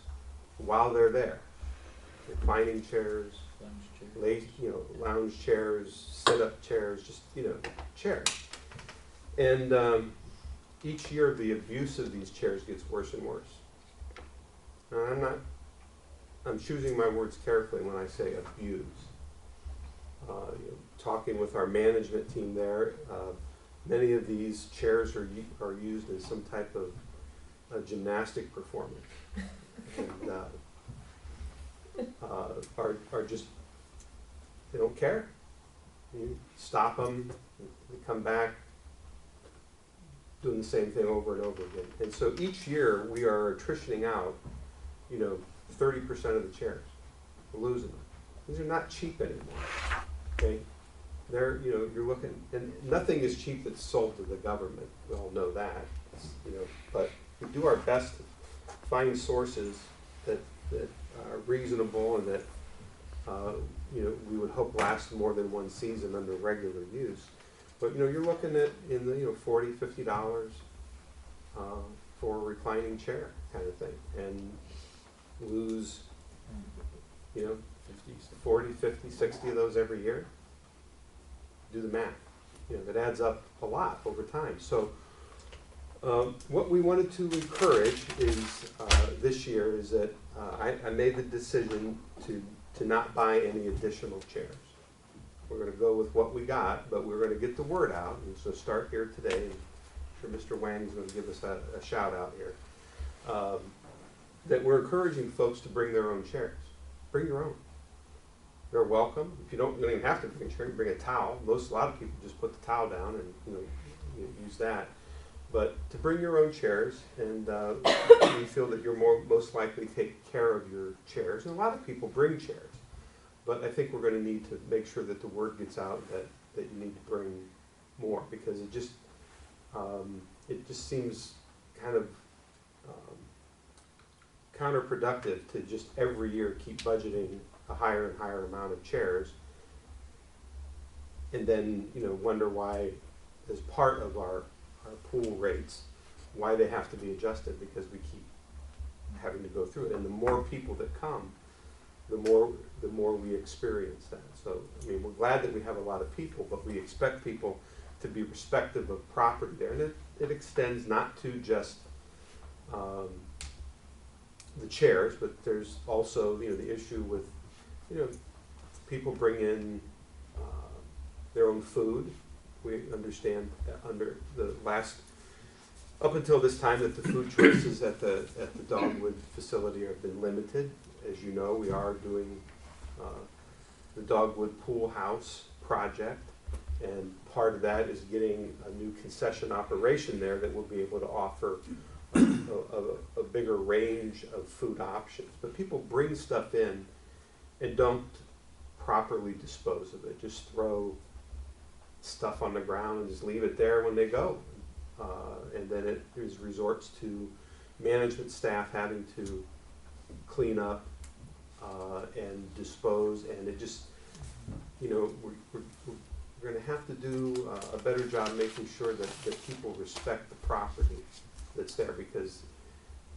while they're there. Reclining chairs, lounge chairs, sit-up chairs, just, chairs. And each year the abuse of these chairs gets worse and worse. Now, I'm choosing my words carefully when I say abuse. Talking with our management team there, many of these chairs are used in some type of gymnastic performance. And are just, they don't care. You stop them, they come back, doing the same thing over and over again. And so each year we are attritioning out, 30% of the chairs. We're losing them. These are not cheap anymore. Okay? They're, you're looking, and nothing is cheap that's sold to the government. We all know that. But we do our best to find sources that are reasonable and that we would hope last more than one season under regular use. But you're looking at in the $40, $50 for a reclining chair kind of thing, and lose 40, 50, 60 of those every year. Do the math. That adds up a lot over time. So what we wanted to encourage is this year is that I made the decision to not buy any additional chairs. We're going to go with what we got, but we're going to get the word out. And so start here today. I'm sure Mr. Wang's going to give us a shout out here. That we're encouraging folks to bring their own chairs. Bring your own. They're welcome. If you don't even have to bring a chair, you bring a towel. A lot of people just put the towel down and you use that. But to bring your own chairs, and we feel that you're most likely to take care of your chairs. And a lot of people bring chairs. But I think we're going to need to make sure that the word gets out that you need to bring more, because it just seems kind of counterproductive to just every year keep budgeting a higher and higher amount of chairs, and then wonder why, as part of our pool rates, why they have to be adjusted, because we keep having to go through it. And the more people that come, the more we experience that. So, we're glad that we have a lot of people, but we expect people to be respectful of property there. And it extends not to just the chairs, but there's also, the issue with, people bring in their own food. We understand that up until this time, that the food choices at the Dogwood facility have been limited. As you know, we are doing the Dogwood Pool House project, and part of that is getting a new concession operation there that will be able to offer a bigger range of food options. But people bring stuff in and don't properly dispose of it. Just throw stuff on the ground and just leave it there when they go. And then it resorts to management staff having to clean up and dispose, and it just, we're going to have to do a better job making sure that people respect the property that's there, because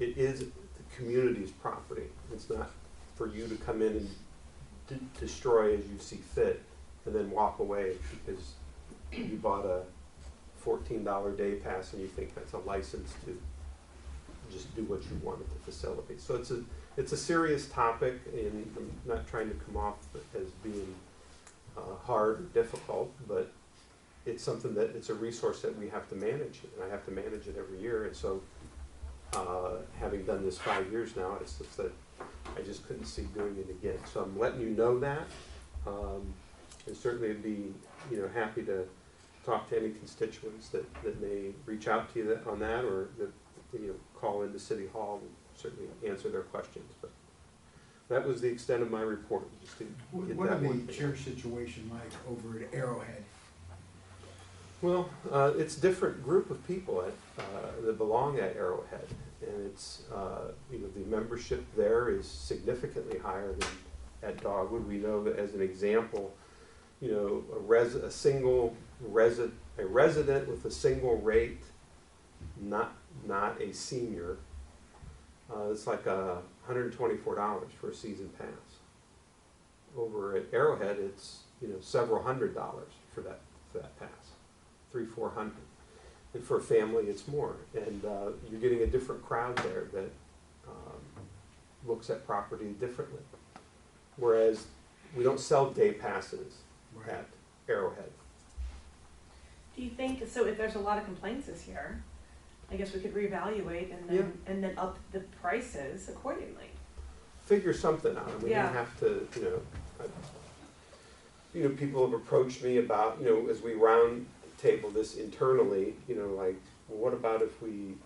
it is the community's property. It's not for you to come in and destroy as you see fit and then walk away because you bought a $14 day pass and you think that's a license to just do what you want at the facility. So it's a serious topic, and I'm not trying to come off as being hard or difficult, but it's something that, it's a resource that we have to manage, and I have to manage it every year. And so having done this 5 years now, it's just that I just couldn't see doing it again. So I'm letting you know that. And certainly I'd be, happy to talk to any constituents that may reach out to you on that, or that, call into City Hall and certainly answer their questions. But that was the extent of my report, just to get What that are one the thing. chair situation like over at Arrowhead? Well, it's a different group of people that belong at Arrowhead, and it's the membership there is significantly higher than at Dogwood. We know that, as an example, a resident with a single rate, not a senior, it's like $124 for a season pass. Over at Arrowhead, it's several $100s for that pass. $300-400, and for a family it's more, and you're getting a different crowd there that looks at property differently, whereas we don't sell day passes at Arrowhead. Do you think, so if there's a lot of complaints this year, I guess we could reevaluate and then up the prices accordingly? Figure something out. I mean, Yeah. you have to, people have approached me about, as we round table this internally, like, well, what about if we,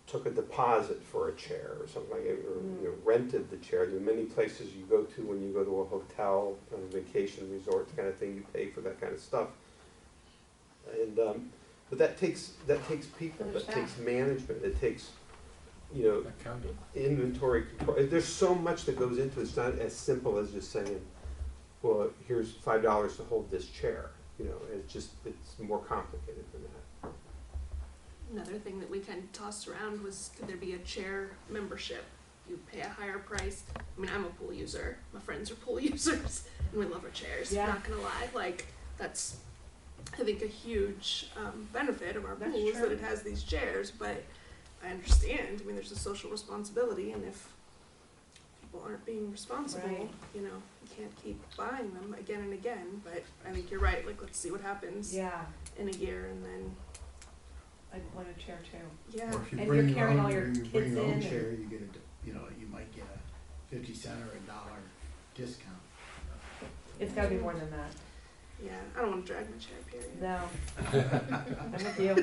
took a deposit for a chair or something like it, or rented the chair. There are many places you go to when you go to a hotel, a vacation resort kind of thing. You pay for that kind of stuff, and but that takes people, that takes management, it takes inventory control. There's so much that goes into it. It's not as simple as just saying, well, here's $5 to hold this chair. It's more complicated than that. Another thing that we kind of tossed around was, could there be a chair membership? You pay a higher price. I mean, I'm a pool user. My friends are pool users, and we love our chairs. Yeah. Not gonna lie, that's, I think, a huge benefit of our That's pool is that true. it has these chairs. But I understand. I mean, there's a social responsibility, and if people aren't being responsible, Right. you can't keep buying them again and again. But I think you're right. Let's see what happens in a year, and then. I'd want a chair too. Yeah. Or if you And bring you're your carrying own, all your or you kids bring your own in chair, you get you might get a 50-cent or $1 discount. It's gotta be more than that. Yeah, I don't want to drag my chair, period. No. I'm with you.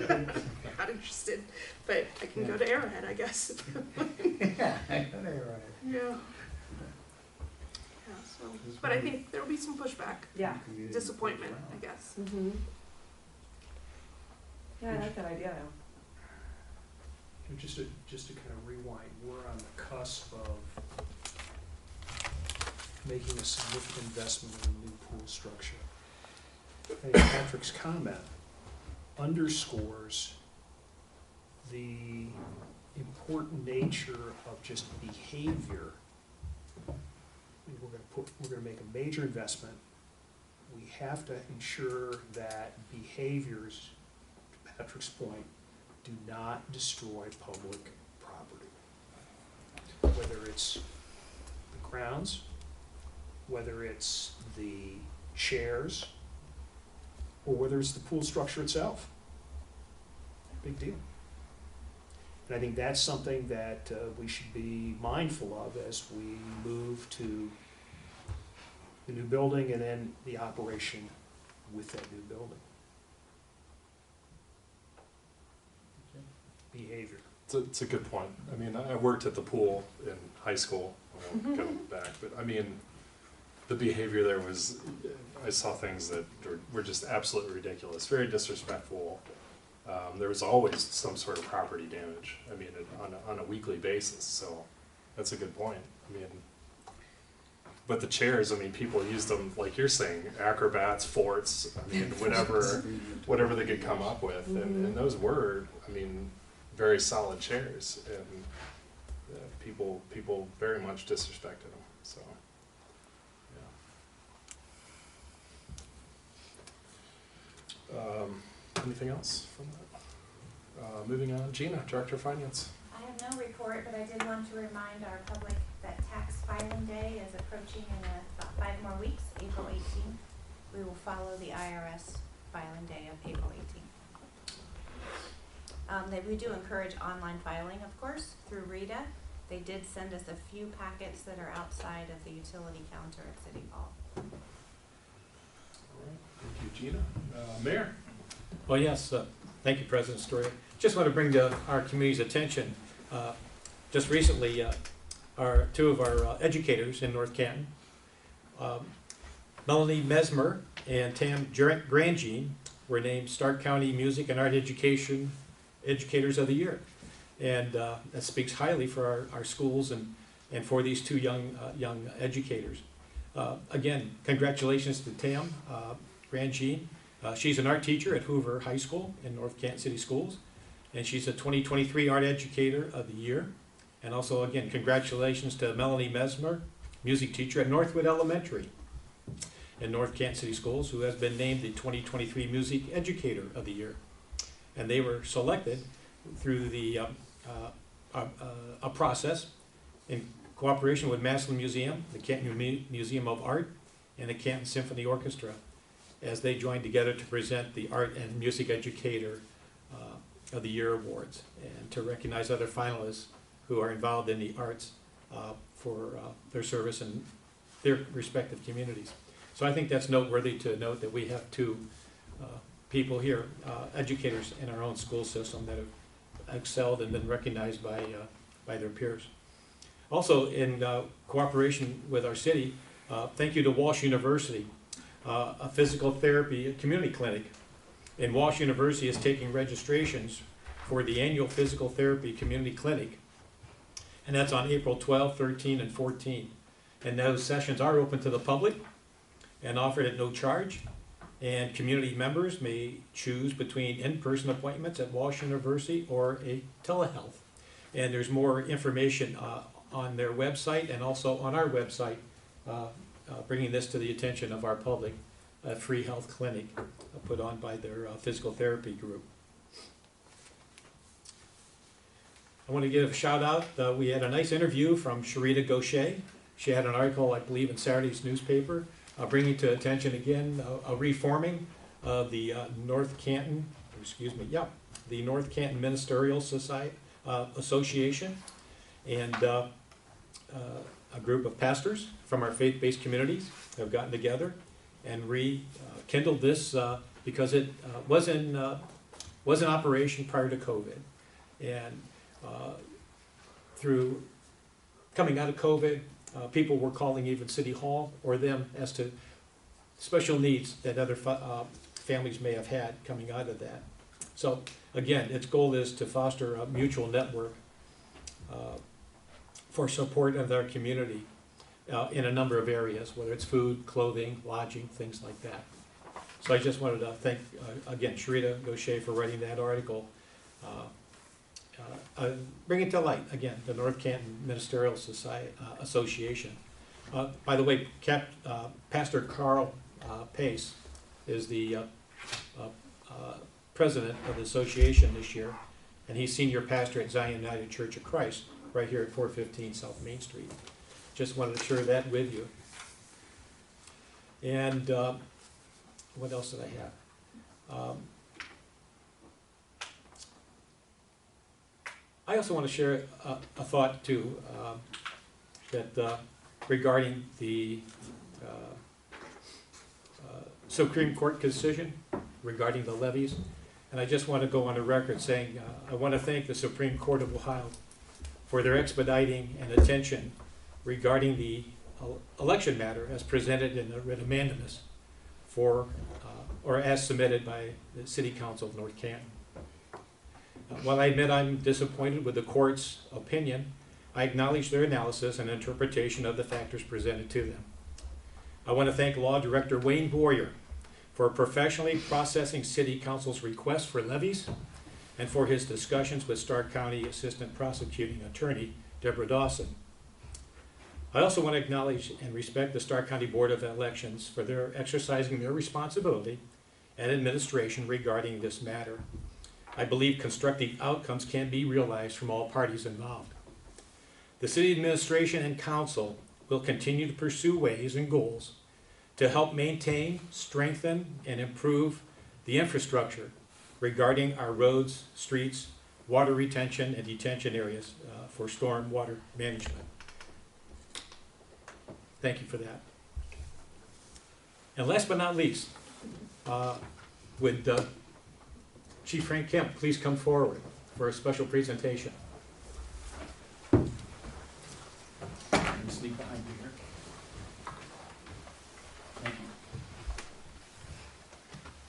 Not interested, but I can go to Arrowhead, I guess. Yeah, Arrowhead. Yeah. So, but I think there will be some pushback. Yeah. Disappointment, I guess. Mm-hmm. Yeah, I like that idea though. Just to kind of rewind, we're on the cusp of making a significant investment in a new pool structure. I think Patrick's comment underscores the important nature of just behavior. We're gonna make a major investment. We have to ensure that behaviors, to Patrick's point, do not destroy public property. Whether it's the grounds, whether it's the chairs, or whether it's the pool structure itself. Big deal. And I think that's something that we should be mindful of as we move to the new building and then the operation with that new building. Behavior. It's a good point. I mean, I worked at the pool in high school. I won't go back, but I mean, the behavior there was, I saw things that were just absolutely ridiculous, very disrespectful. There was always some sort of property damage. I mean, on a weekly basis. So that's a good point. I mean, but the chairs, I mean, people used them, like you're saying, acrobats, forts. I mean, whatever they could come up with, and those were, I mean, very solid chairs, and people very much disrespected them. So, yeah. Anything else from that? Moving on, Gina, Director of Finance. I have no report, but I did want to remind our public that tax filing day is approaching in about 5 more weeks, April 18th. We will follow the IRS filing day of April 18th. We do encourage online filing, of course, through RETA. They did send us a few packets that are outside of the utility counter at City Hall. All right, thank you, Gina. Mayor? Well, yes, thank you, President Story. Just want to bring to our community's attention, just recently, two of our educators in North Canton, Melanie Mesmer and Tam Grandjean, were named Stark County Music and Art Educators of the Year. And that speaks highly for our schools and for these two young educators. Again, congratulations to Tam Grandjean. She's an art teacher at Hoover High School in North Canton City Schools, and she's a 2023 Art Educator of the Year. And also, again, congratulations to Melanie Mesmer, music teacher at Northwood Elementary in North Canton City Schools, who has been named the 2023 Music Educator of the Year. And they were selected through a process in cooperation with Massillon Museum, the Canton Museum of Art, and the Canton Symphony Orchestra, as they joined together to present the Art and Music Educator of the Year awards, and to recognize other finalists who are involved in the arts for their service in their respective communities. So I think that's noteworthy to note that we have two people here, educators in our own school system, that have excelled and been recognized by their peers. Also, in cooperation with our city, thank you to Walsh University, a physical therapy community clinic. And Walsh University is taking registrations for the annual physical therapy community clinic. And that's on April 12, 13, and 14. And those sessions are open to the public and offered at no charge. And community members may choose between in-person appointments at Walsh University or a telehealth. And there's more information on their website and also on our website, bringing this to the attention of our public, a free health clinic put on by their physical therapy group. I want to give a shout out. We had a nice interview from Sharita Gaucher. She had an article, I believe, in Saturday's newspaper, bringing to attention again a reforming of the North Canton Ministerial Society Association, and a group of pastors from our faith-based communities have gotten together and rekindled this because it was in operation prior to COVID, and through coming out of COVID, people were calling even City Hall or them as to special needs that other families may have had coming out of that. So again, its goal is to foster a mutual network for support of our community in a number of areas, whether it's food, clothing, lodging, things like that. So I just wanted to thank, again, Sharita Gaucher for writing that article. Bring it to light, again, the North Canton Ministerial Society Association. By the way, Pastor Carl Pace is the president of the association this year, and he's senior pastor at Zion United Church of Christ, right here at 415 South Main Street. Just wanted to share that with you. And what else did I have? I also want to share a thought too, that regarding the Supreme Court decision regarding the levies. And I just want to go on the record saying I want to thank the Supreme Court of Ohio for their expediting and attention regarding the election matter as presented in the writ of mandamus or as submitted by the City Council of North Canton. While I admit I'm disappointed with the court's opinion, I acknowledge their analysis and interpretation of the factors presented to them. I want to thank Law Director Wayne Boyer for professionally processing City Council's request for levies and for his discussions with Stark County Assistant Prosecuting Attorney Deborah Dawson. I also want to acknowledge and respect the Stark County Board of Elections for their exercising their responsibility and administration regarding this matter. I believe constructive outcomes can be realized from all parties involved. The city administration and council will continue to pursue ways and goals to help maintain, strengthen, and improve the infrastructure regarding our roads, streets, water retention, and detention areas for storm water management. Thank you for that. And last but not least, would Chief Frank Kemp please come forward for a special presentation? Sneak behind you here. Thank you.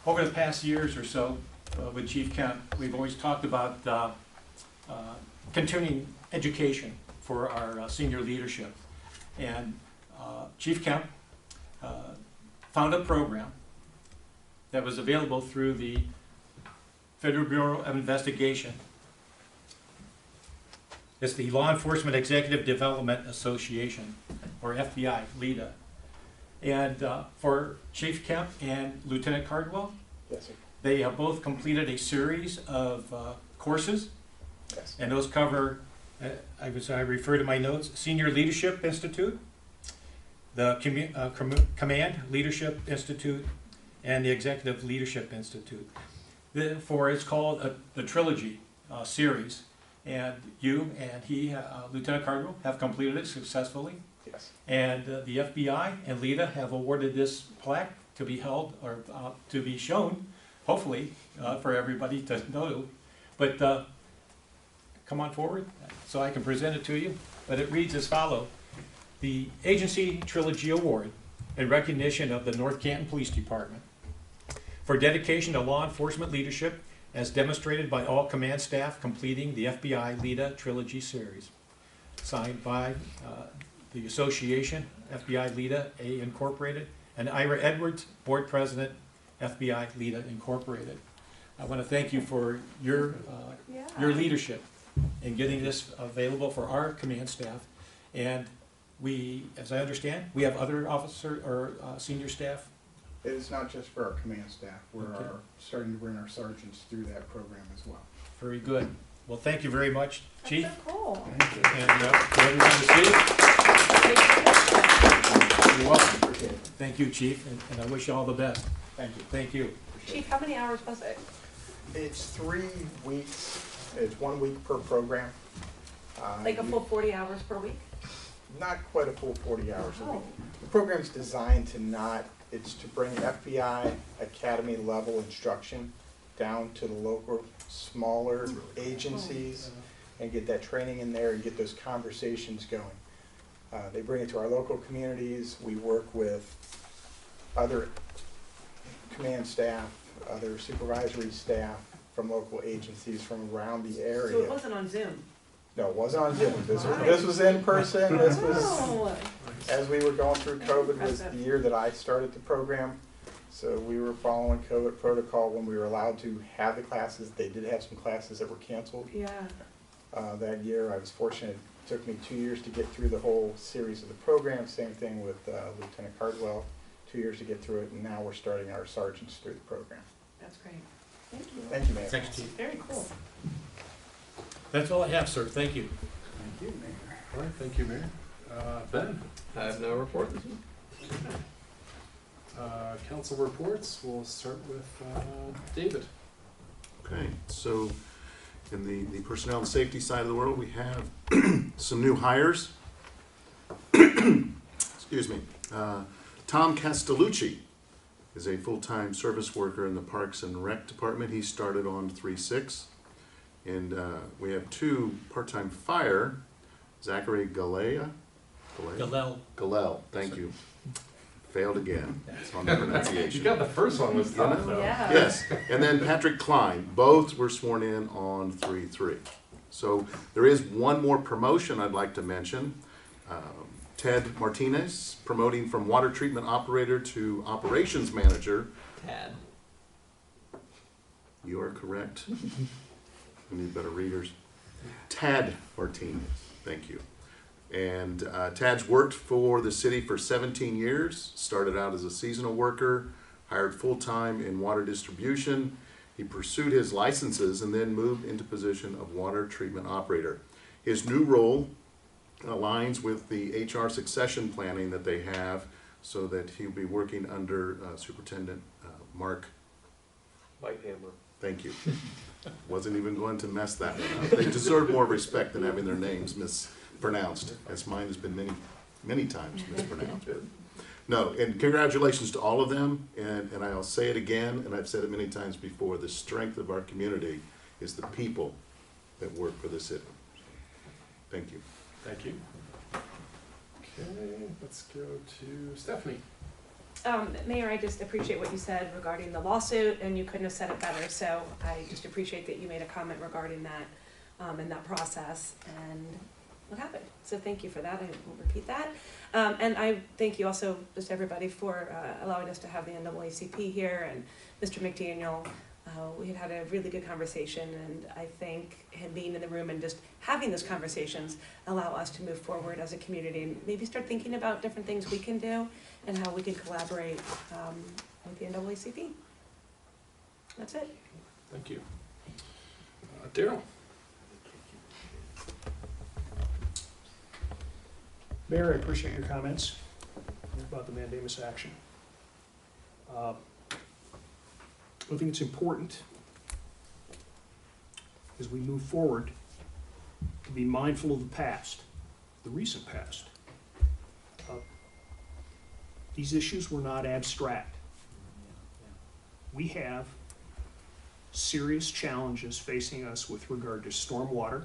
Over the past years or so, with Chief Kemp, we've always talked about continuing education for our senior leadership. And Chief Kemp found a program that was available through the Federal Bureau of Investigation. It's the Law Enforcement Executive Development Association, or FBI, LEDA. And for Chief Kemp and Lieutenant Cardwell, Yes, sir. they have both completed a series of courses. Yes. And those cover, I refer to my notes, Senior Leadership Institute, the Command Leadership Institute, and the Executive Leadership Institute. It's called the Trilogy series. And you and he, Lieutenant Cardwell, have completed it successfully. Yes. And the FBI and LEDA have awarded this plaque to be held, or to be shown, hopefully, for everybody to know. But come on forward so I can present it to you. But it reads as follows. The Agency Trilogy Award in recognition of the North Canton Police Department for dedication to law enforcement leadership as demonstrated by all command staff completing the FBI LEDA Trilogy Series. Signed by the Association, FBI LEDA A Incorporated, and Ira Edwards, Board President, FBI LEDA Incorporated. I want to thank you for your leadership in getting this available for our command staff. And we, as I understand, we have other officer or senior staff. It is not just for our command staff. We're starting to bring our sergeants through that program as well. Very good. Well, thank you very much, Chief. That's so cool. And for everyone to see. You're welcome. Thank you, Chief, and I wish you all the best. Thank you. Thank you. Chief, how many hours was it? It's 3 weeks. It's 1 week per program. Like a full 40 hours per week? Not quite a full 40 hours a week. Oh. The program's designed to it's to bring FBI Academy level instruction down to the local, smaller agencies and get that training in there and get those conversations going. They bring it to our local communities. We work with other command staff, other supervisory staff from local agencies from around the area. So it wasn't on Zoom? No, it wasn't on Zoom. This was in person. This was, as we were going through COVID, was the year that I started the program. So we were following COVID protocol when we were allowed to have the classes. They did have some classes that were canceled. Yeah. That year, I was fortunate. It took me 2 years to get through the whole series of the program. Same thing with Lieutenant Cardwell, 2 years to get through it, and now we're starting our sergeants through the program. That's great. Thank you. Thank you, Mayor. Thanks, Chief. Very cool. That's all I have, sir. Thank you. Thank you, Mayor. All right, thank you, Mayor. Ben? I have no report this week. Council reports, we'll start with David. Okay, so in the personnel and safety side of the world, we have some new hires. Excuse me. Tom Castellucci is a full-time service worker in the Parks and Rec Department. He started on 3/6. And we have 2 part-time fire, Zachary Galea. Galel, thank you. Failed again on the pronunciation. You got the first one was tough, though. Yeah. Yes, and then Patrick Klein, both were sworn in on 3/3. So there is one more promotion I'd like to mention. Ted Martinez, promoting from water treatment operator to operations manager. Tad. You are correct. We need better readers. Tad Martinez, thank you. And Tad's worked for the city for 17 years, started out as a seasonal worker, hired full-time in water distribution, He pursued his licenses and then moved into position of water treatment operator. His new role aligns with the HR succession planning that they have, so that he'll be working under Superintendent Mark. Lighthammer. Thank you. Wasn't even going to mess that one up. They deserve more respect than having their names mispronounced, as mine has been many times mispronounced. No, and congratulations to all of them, and I'll say it again, and I've said it many times before, the strength of our community is the people that work for the city. Thank you. Thank you. Okay, let's go to Stephanie. Mayor, I just appreciate what you said regarding the lawsuit, and you couldn't have said it better, so I just appreciate that you made a comment regarding that, and that process, and what happened. So thank you for that, I won't repeat that. And I thank you also, just everybody, for allowing us to have the NAACP here, and Mr. McDaniel. We had a really good conversation, and I think him being in the room and just having those conversations allow us to move forward as a community and maybe start thinking about different things we can do and how we can collaborate with the NAACP. That's it. Thank you. Daryl. Mayor, I appreciate your comments about the mandamus action. I think it's important as we move forward to be mindful of the past, the recent past. These issues were not abstract. We have serious challenges facing us with regard to stormwater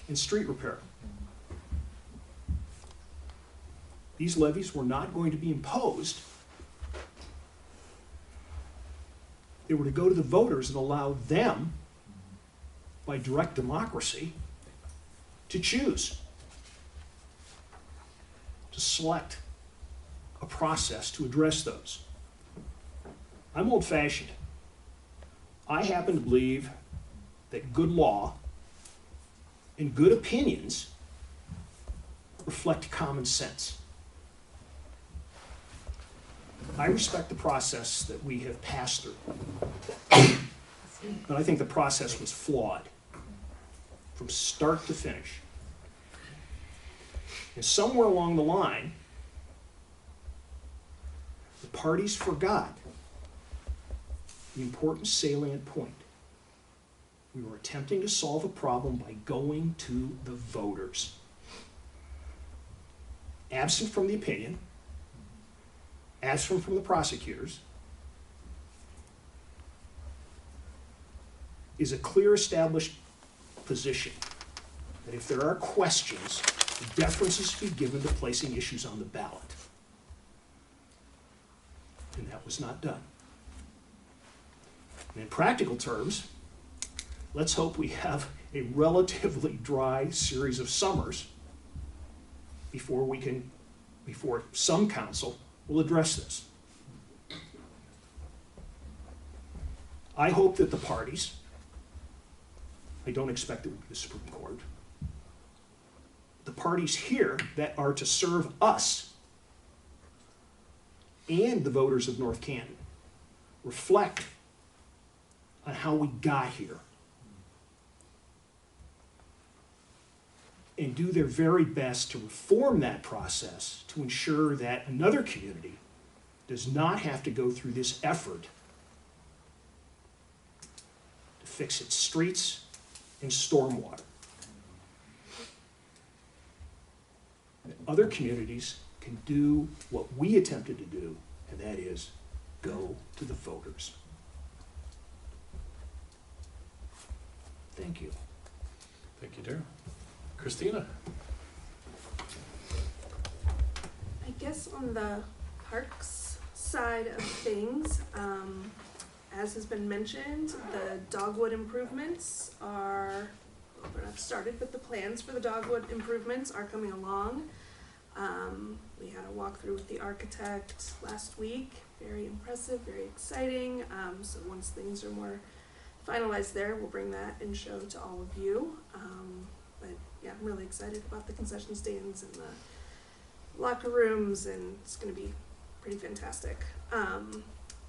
and street repair. These levies were not going to be imposed. They were to go to the voters and allow them, by direct democracy, to choose, to select a process to address those. I'm old-fashioned. I happen to believe that good law and good opinions reflect common sense. I respect the process that we have passed through, but I think the process was flawed from start to finish. And somewhere along the line, the parties forgot the important salient point. We were attempting to solve a problem by going to the voters. Absent from the opinion, absent from the prosecutors, is a clear established position that if there are questions, the deference is to be given to placing issues on the ballot. And that was not done. And in practical terms, let's hope we have a relatively dry series of summers before some council will address this. I hope that the parties, I don't expect it will be the Supreme Court, the parties here that are to serve us and the voters of North Canton reflect on how we got here and do their very best to reform that process to ensure that another community does not have to go through this effort to fix its streets and stormwater. Other communities can do what we attempted to do, and that is go to the voters. Thank you. Thank you, Daryl. Christina? I guess on the parks side of things, as has been mentioned, the dogwood improvements are, well, they're not started, but the plans for the dogwood improvements are coming along. We had a walkthrough with the architect last week. Very impressive, very exciting. So once things are more finalized there, we'll bring that and show to all of you. But yeah, I'm really excited about the concession stands and the locker rooms, and it's going to be pretty fantastic.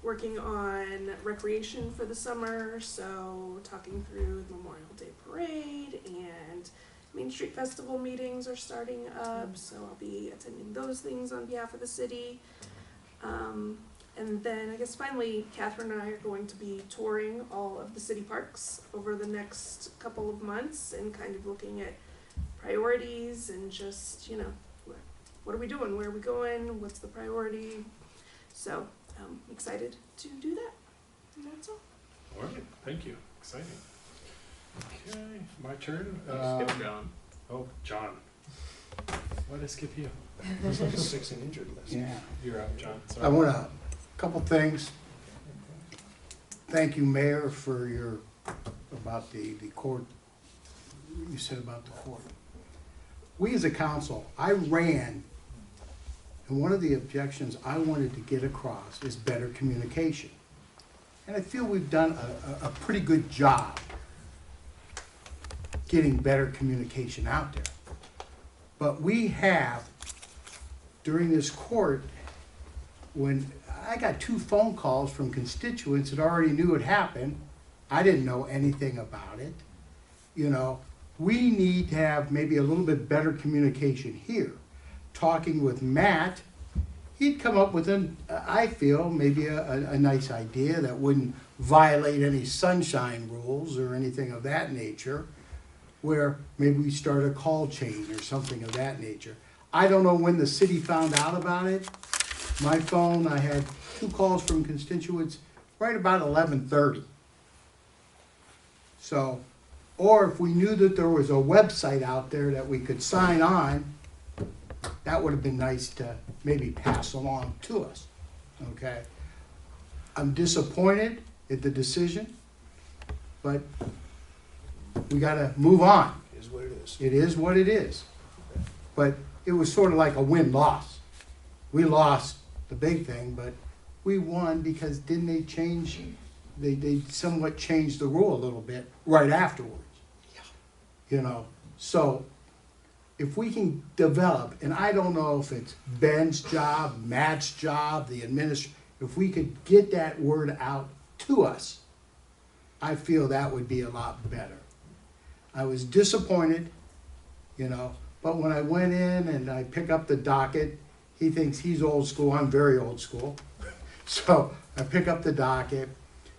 working on recreation for the summer, so talking through the Memorial Day Parade and Main Street Festival meetings are starting up, so I'll be attending those things on behalf of the city. And then I guess finally, Catherine and I are going to be touring all of the city parks over the next couple of months and kind of looking at priorities and just, you know, what are we doing? Where are we going? What's the priority? So I'm excited to do that. And that's all. All right, thank you. Exciting. Okay, my turn. Skip John. Oh, John. Why did I skip you? There's like a 6 and injured list. Yeah. You're up, John. Sorry. I want a couple things. Thank you, Mayor, for your, about the court, you said about the court. We as a council, I ran, and one of the objections I wanted to get across is better communication. And I feel we've done a pretty good job getting better communication out there. But we have, during this court, when I got 2 phone calls from constituents that already knew it happened, I didn't know anything about it. You know, we need to have maybe a little bit better communication here. Talking with Matt, he'd come up with I feel, maybe a nice idea that wouldn't violate any sunshine rules or anything of that nature, where maybe we start a call chain or something of that nature. I don't know when the city found out about it. My phone, I had 2 calls from constituents right about 11:30. So, or if we knew that there was a website out there that we could sign on, that would have been nice to maybe pass along to us, okay? I'm disappointed at the decision, but we gotta move on. It is what it is. It is what it is. But it was sort of like a win-loss. We lost the big thing, but we won because didn't they change, they somewhat changed the rule a little bit right afterwards. You know, so if we can develop, and I don't know if it's Ben's job, Matt's job, the if we could get that word out to us, I feel that would be a lot better. I was disappointed, you know, but when I went in and I pick up the docket, he thinks he's old school, I'm very old school. So I pick up the docket,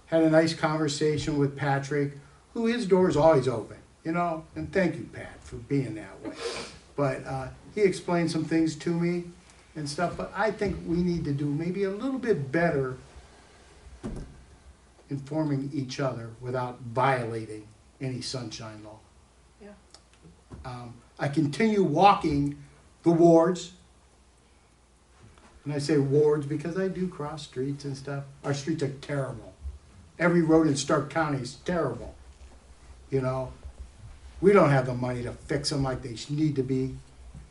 had a nice conversation with Patrick, who his door's always open, you know, and thank you, Pat, for being that way. But he explained some things to me and stuff, but I think we need to do maybe a little bit better informing each other without violating any sunshine law. Yeah. I continue walking the wards. And I say wards because I do cross streets and stuff. Our streets are terrible. Every road in Stark County is terrible. You know, we don't have the money to fix them like they need to be.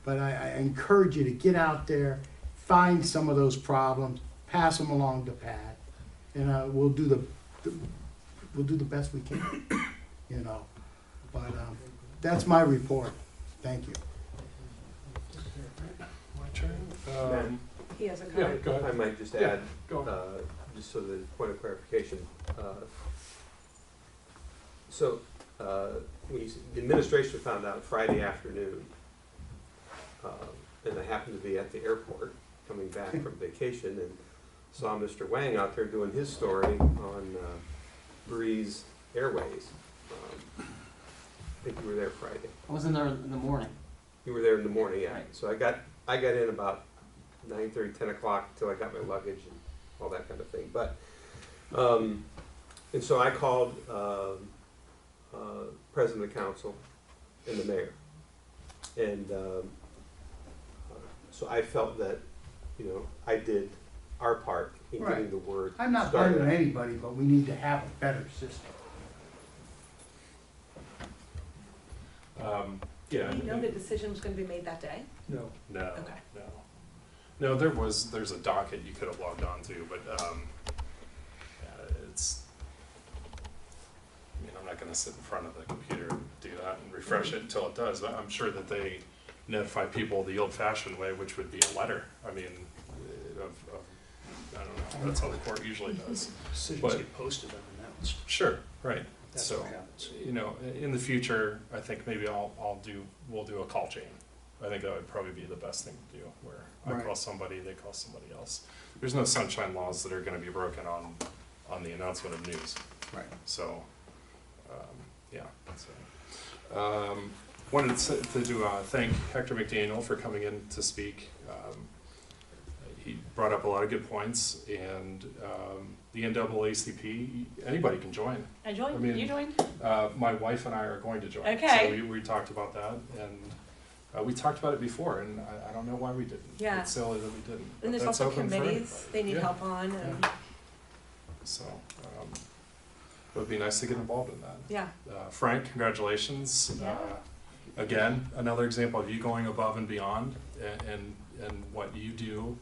But I encourage you to get out there, find some of those problems, pass them along to Pat, and we'll do the best we can. You know, but that's my report. Thank you. My turn. He has a Yeah, comment. go ahead. I might just Yeah, add, go on. just so the point of clarification. So, the administration found out Friday afternoon, and I happened to be at the airport coming back from vacation and saw Mr. Wang out there doing his story on Breeze Airways. I think you were there Friday. I was in there in the morning. You were there in the morning, yeah. Right. So I got in about 9:30, 10 o'clock until I got my luggage and all that kind of thing. But, and so I called President of the Council and the Mayor. And so I felt that, you know, I did our part in Right. getting the word I'm not started. blaming anybody, but we need to have a better system. Yeah. Do you know the decision was gonna be made that day? No. No. Okay. No, there's a docket you could have logged on to, but it's, I mean, I'm not gonna sit in front of the computer and do that and refresh it until it does, but I'm sure that they notify people the old-fashioned way, which would be a letter. I mean, I don't know, that's how the court usually does. Decisions But- get posted unannounced. Sure, right. That's So, what happens. you know, in the future, I think maybe we'll do a call chain. I think that would probably be the best thing to do, where I Right. call somebody, they call somebody else. There's no sunshine laws that are gonna be broken on the announcement of news. Right. So, yeah, so. Wanted to thank Hector McDaniel for coming in to speak. He brought up a lot of good points, and the NAACP, anybody can join. I joined, I mean, you joined? My wife and I are going to join. Okay. So we talked about that, and we talked about it before, and I don't know why we didn't. Yeah. It's silly that we didn't. And there's That's also open for committees everybody. they need Yeah. help on, and So, it would be nice to get involved in that. yeah. Frank, congratulations. Yeah. Again, another example of you going above and beyond, and what you do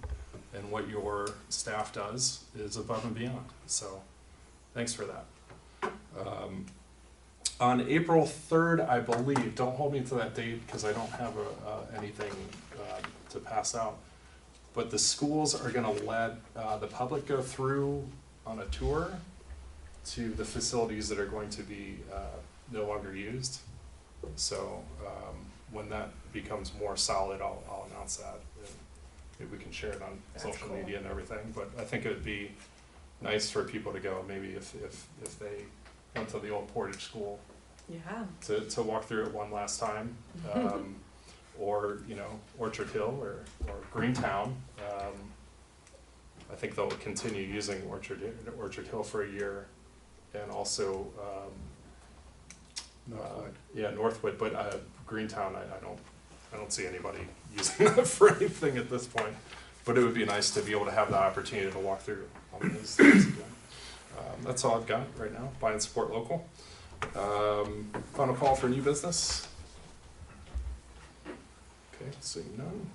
and what your staff does is above and beyond. So, thanks for that. On April 3rd, I believe, don't hold me to that date because I don't have anything to pass out, but the schools are gonna let the public go through on a tour to the facilities that are going to be no longer used. So when that becomes more solid, I'll announce that. And maybe we can share it on social media and everything, but I think it would be nice for people to go, maybe if they went to the old Portage School, Yeah. to walk through it one last time. Or, you know, Orchard Hill or Greentown. I think they'll continue using Orchard Hill for a year, and also, Northwood, but Greentown, I don't see anybody using that for anything at this point. But it would be nice to be able to have the opportunity to walk through all of those things again. That's all I've got right now. Buy and support local. Final call for new business. Okay, seeing none.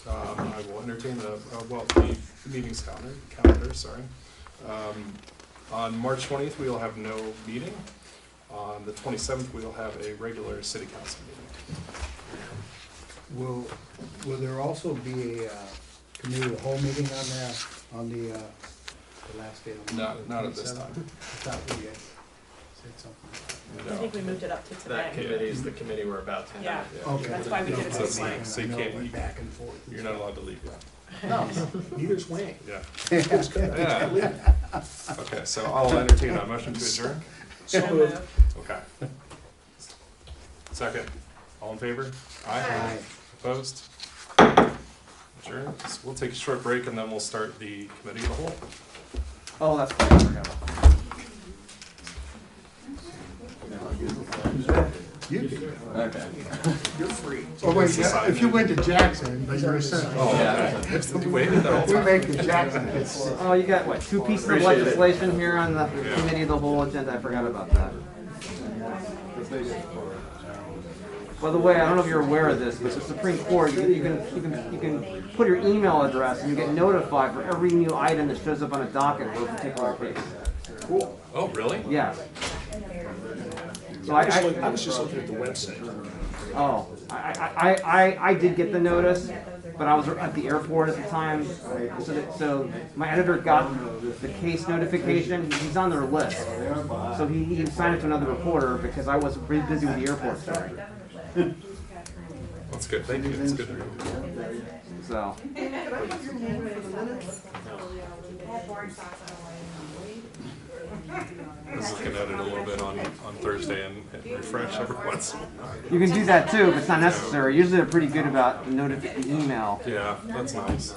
I will entertain the meetings calendar, sorry. On March 20th, we will have no meeting. On the 27th, we will have a regular city council meeting. Will there also be a committee of the whole meeting on the last day of the month? Not at this time. I thought we had said something. I think we moved it up to today. That committee is the committee we're about to. Yeah. Okay. That's why we did it So this way. so you I know it can't, went back and forth. you're not allowed to leave yet. No, Neither's Wayne. Yeah. It's good. Yeah. Okay, so I'll entertain a motion to adjourn. So moved. Okay. Second, all in favor? Aye. Opposed? Adjourn. So we'll take a short break and then we'll start the committee of the whole. Oh, that's fine, I forgot about that. You can. Okay. You're free. Oh, wait, if you went to Jackson, but you're saying. You waited that whole We time. make the Jackson. Oh, you got what, 2 pieces of Appreciate it. legislation here on the committee of the whole agenda, I forgot about that. By the way, I don't know if you're aware of this, but the Supreme Court, you can put your email address and you get notified for every new item that shows up on a docket for a particular case. Cool. Oh, really? Yes. So I was just looking at the website. Oh, I did get the notice, but I was at the airport at the time. So my editor got the case notification. He's on their list. So he assigned it to another reporter because I was busy with the airport story. That's good, thank you, that's good. So. This is gonna edit a little bit on Thursday and refresh every once in a while. You can do that too, but it's not necessary. Usually they're pretty good about the email. Yeah, that's nice.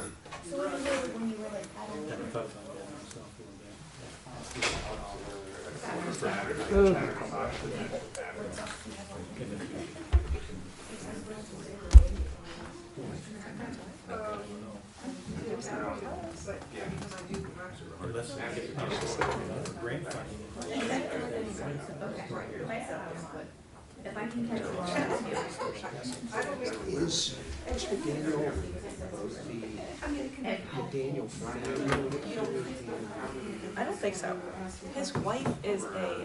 If I can catch you Is McDaniel McDaniel family? I don't think so. His wife is a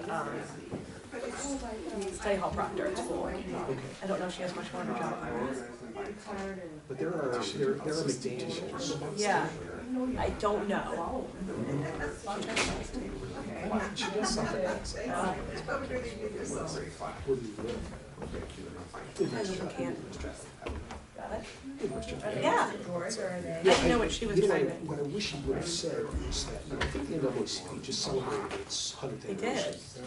study hall proctor at school. I don't know if she has much more of a job. But there are McDaniels. Yeah. I don't know. She does something else. Yeah. I didn't know what she was trying to. What I wish he would have said is that, I think the NAACP just celebrated its 100th They did. anniversary.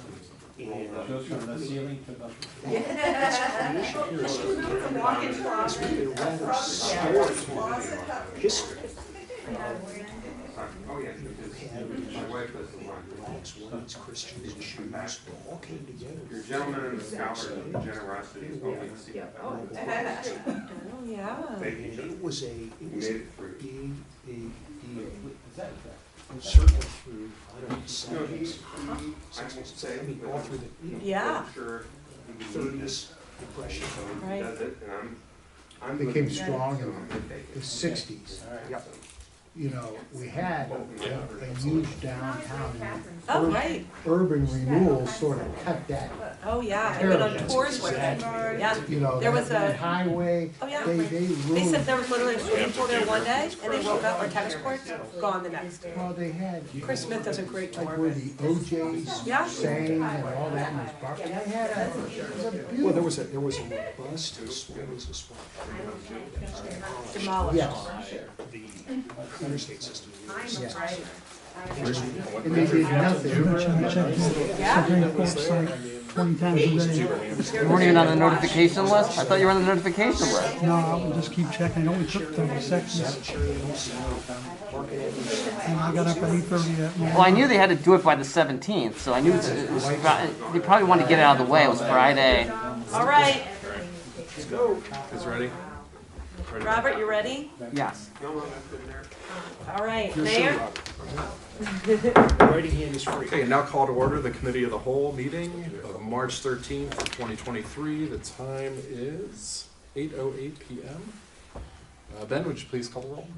And Goes from the ceiling to the. it's really a rather storied history. Blacks, whites, Christians, Jews, they all came together. Your gentleman and the scholar of generosity is always seen. Oh, yeah. It was a Made it through. big deal. Certainly through, I don't know, seventies, sixties, I mean, all through the Yeah. thirties, Depression. Right. It became strong in the sixties. Yep. You know, we had a huge downtown. Oh, right. Urban renewal sort of cut that. Oh, yeah. I've been on tours with it. Yeah. You know, There was that a. highway, Oh, yeah. they They ruined. said there was literally a swimming pool there one day, and they woke up, or tennis courts, gone the next. Well, they had. Chris Smith does a great tour Like of where it. the OJs Yeah. sang and all that in this park. And they had it was a beautiful. Well, there was a robust, what was this one? Demolished. Yes. The interstate system. Yeah. And they did nothing. Supreme Court site 20 times a day. You weren't even on the notification list? I thought you were on the notification list. No, I would just keep checking. It only took 30 seconds. And I got up at 8:30 that morning. Well, I knew they had to do it by the 17th, so I knew it was, they probably wanted to get it out of the way. It was Friday. All right. Let's go. Is ready? Robert, you ready? Yes. All right. Mayor? Writing hand is free. Okay, now call to order the Committee of the Whole meeting of March 13th, 2023. The time is 8:08 p.m. Ben, would you please call the roll?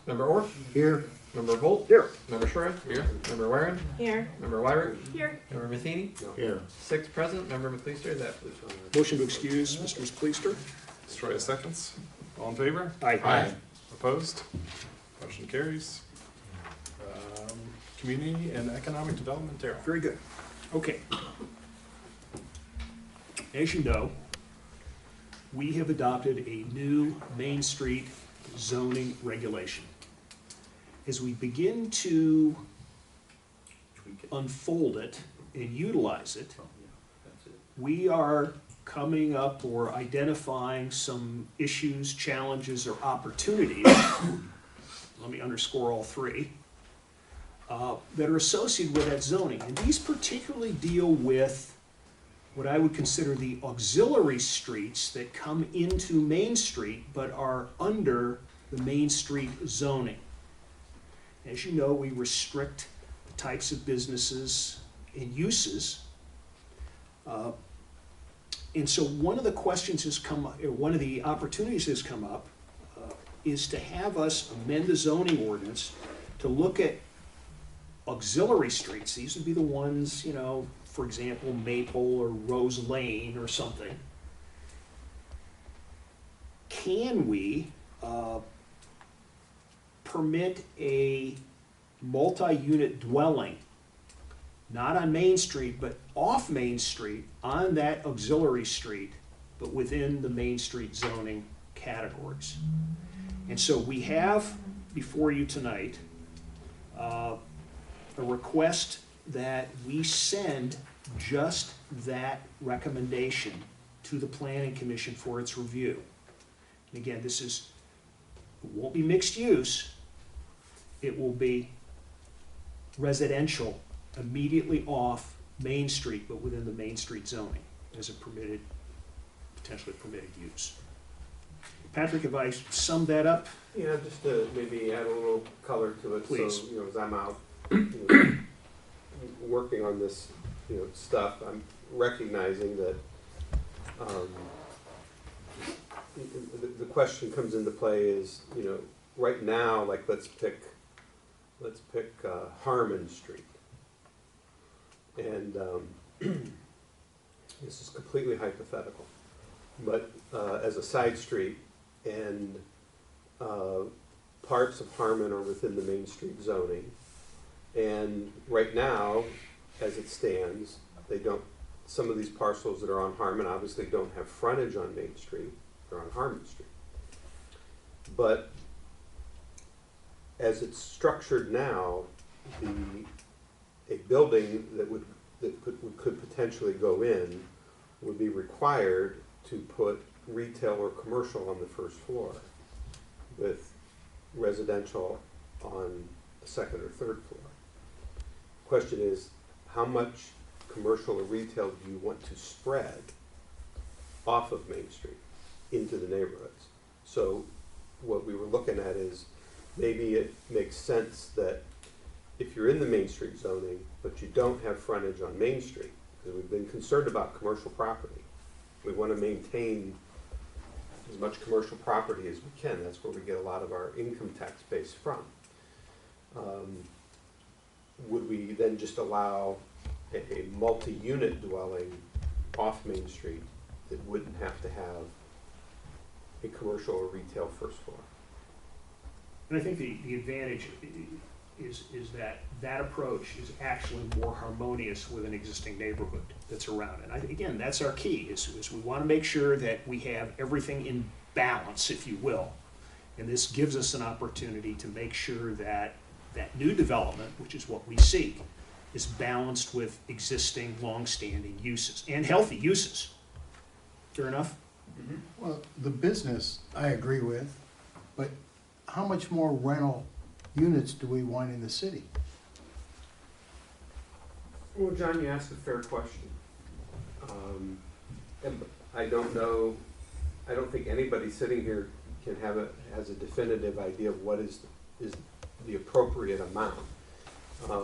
Member Orr? Here. Member Volt? Here. Member Schroeder? Here. Member Warren? Here. Member Wyrick? Here. Member Matheny? Here. 6 present. Member McCleaster is absent. Motion to excuse, Mr. McCleaster. Troy, seconds. All in favor? Aye. Opposed? Motion carries. Community and Economic Development, Darrell. Very good. Okay. As you know, we have adopted a new Main Street zoning regulation. As we begin to unfold it and utilize it, we are coming up or identifying some issues, challenges, or opportunities, let me underscore all three, that are associated with that zoning. And these particularly deal with what I would consider the auxiliary streets that come into Main Street but are under the Main Street zoning. As you know, we restrict the types of businesses and uses. And so one of the questions has come up, or one of the opportunities has come up, is to have us amend the zoning ordinance to look at auxiliary streets. These would be the ones, you know, for example, Maple or Rose Lane or something. Can we permit a multi-unit dwelling, not on Main Street, but off Main Street, on that auxiliary street, but within the Main Street zoning categories? And so we have before you tonight a request that we send just that recommendation to the Planning Commission for its review. And again, this is, it won't be mixed use, it will be residential immediately off Main Street, but within the Main Street zoning as a permitted, potentially permitted use. Patrick, have I summed that up? Yeah, just to maybe add a little color to it. Please. So, you know, as I'm out working on this, stuff, I'm recognizing that the question comes into play is, right now, like let's pick Harmon Street, and this is completely parts of Harmon are within the Main Street zoning. And right now, as it stands, they don't, some of these parcels that are on Harmon obviously don't have frontage on Main Street, they're on Harmon Street. But as it's structured now, a building that could potentially go in would be required to put retail or commercial on the first floor with residential on the second or third floor. Question is, how much commercial or retail do you want to spread off of Main Street into the neighborhoods? So what we were looking at is maybe it makes sense that if you're in the Main Street zoning, but you don't have frontage on Main Street, because we've been concerned about commercial property, we want to maintain as much commercial property as we can. That's where we get a lot of our income tax base from. Would we then just allow a multi-unit dwelling off Main Street that wouldn't have to have a commercial or retail first floor? And I think the advantage is that that approach is actually more harmonious with an existing neighborhood that's around it. Again, that's our key, is we want to make sure that we have everything in balance, if you will. And this gives us an opportunity to make sure that that new development, which is what we seek, is balanced with existing long-standing uses and healthy uses. Fair enough? Mm-hmm. Well, the business, I agree with, but how much more rental units do we want in the city? Well, John, you asked a fair question. And I don't know, I don't think anybody sitting here has a definitive idea of what is the appropriate amount. I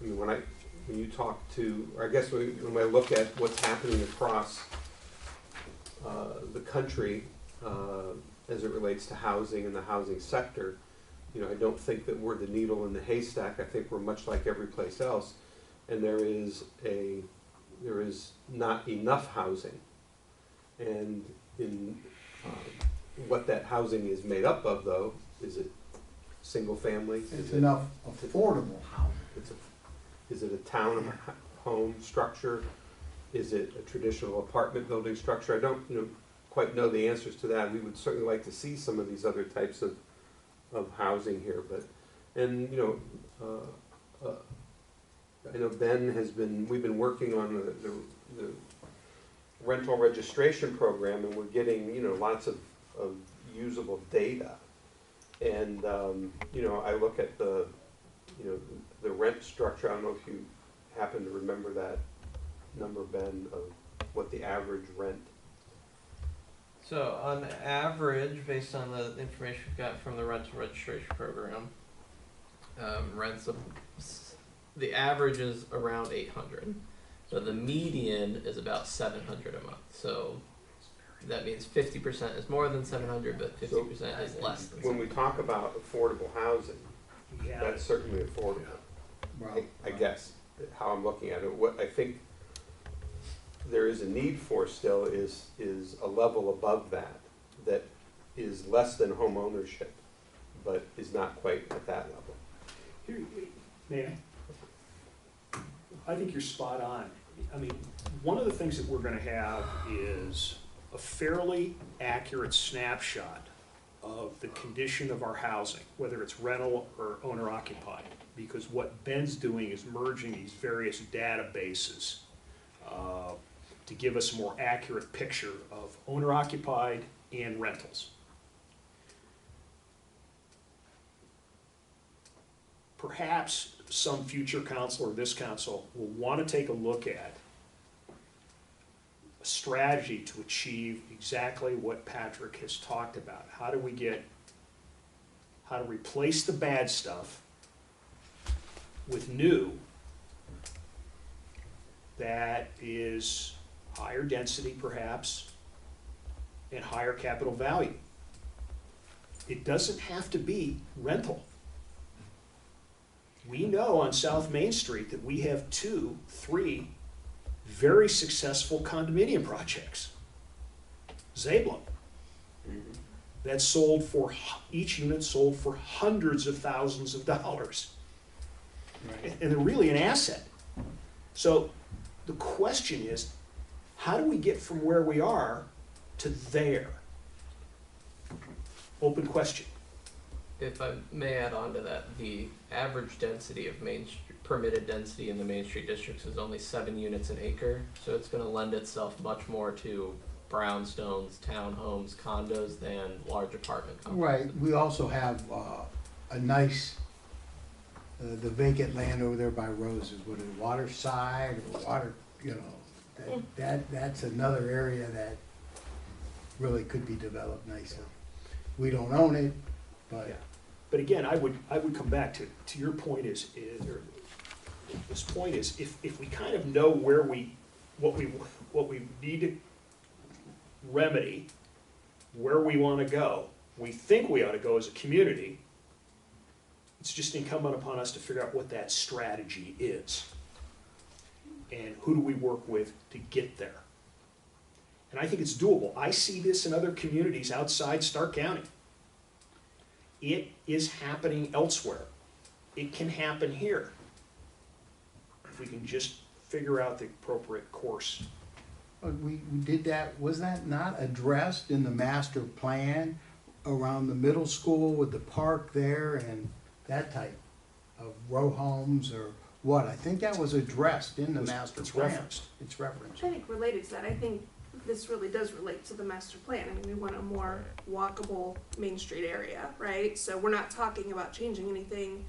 mean, when you talk to, or I guess when I look at what's happening across the country as it relates to housing and the housing sector, you know, I don't think that we're the needle in the haystack. I think we're much like every place else, and there is not enough housing, and in what that housing is made up of, though, is it single family? It's enough affordable housing. Is it a town home structure? Is it a traditional apartment building structure? I don't quite know the answers to that. We would certainly like to see some of these other types of housing here, and I know Ben we've been working on the rental registration program, and we're getting lots of usable data. And I look at the rent structure. I don't know if you happen to remember that number, Ben, of what the average rent. So on average, based on the information we've got from the rental registration program, the average is around 800. So the median is about 700 a month. So that means 50% is more than 700, but 50% is less than 700. When we talk about affordable housing, that's certainly affordable. I guess, how I'm looking at it. What I think there is a need for still is a level above that is less than home ownership, but is not quite at that level. May I think you're spot on. I mean, one of the things that we're going to have is a fairly accurate snapshot of the condition of our housing, whether it's rental or owner-occupied, because what Ben's doing is merging these various databases to give us a more accurate picture of owner-occupied and rentals. Perhaps some future council or this council will want to take a look at a strategy to achieve exactly what Patrick has talked about. How to replace the bad stuff with new that is higher density perhaps and higher capital value. It doesn't have to be rental. We know on South Main Street that we have 2, 3 very successful condominium projects. Zablon, That's sold for, each unit sold for hundreds of thousands of dollars. And they're really an asset. So the question is, how do we get from where we are to there? Open question. If I may add on to that, the average density of permitted density in the Main Street districts is only 7 units an acre, so it's going to lend itself much more to brownstones, townhomes, condos than large apartment complexes. Right, we also have a nice, the vacant land over there by Roses, what is it, Waterside or Water, you know, that's another area that really could be developed nicely. We don't own it, but. Yeah. But again, I would come back to your point is or this point is, if we kind of know where what we need to remedy, where we want to go, we think we ought to go as a community, it's just incumbent upon us to figure out what that strategy is. And who do we work with to get there? And I think it's doable. I see this in other communities outside Stark County. It is happening elsewhere. It can happen here. If we can just figure out the appropriate course. We did that, was that not addressed in the master plan around the middle school with the park there and that type of row homes or what? I think that was addressed in the master plan. Referenced. It's referenced. I think related to that, I think this really does relate to the master plan. I mean, we want a more walkable Main Street area, right? So we're not talking about changing anything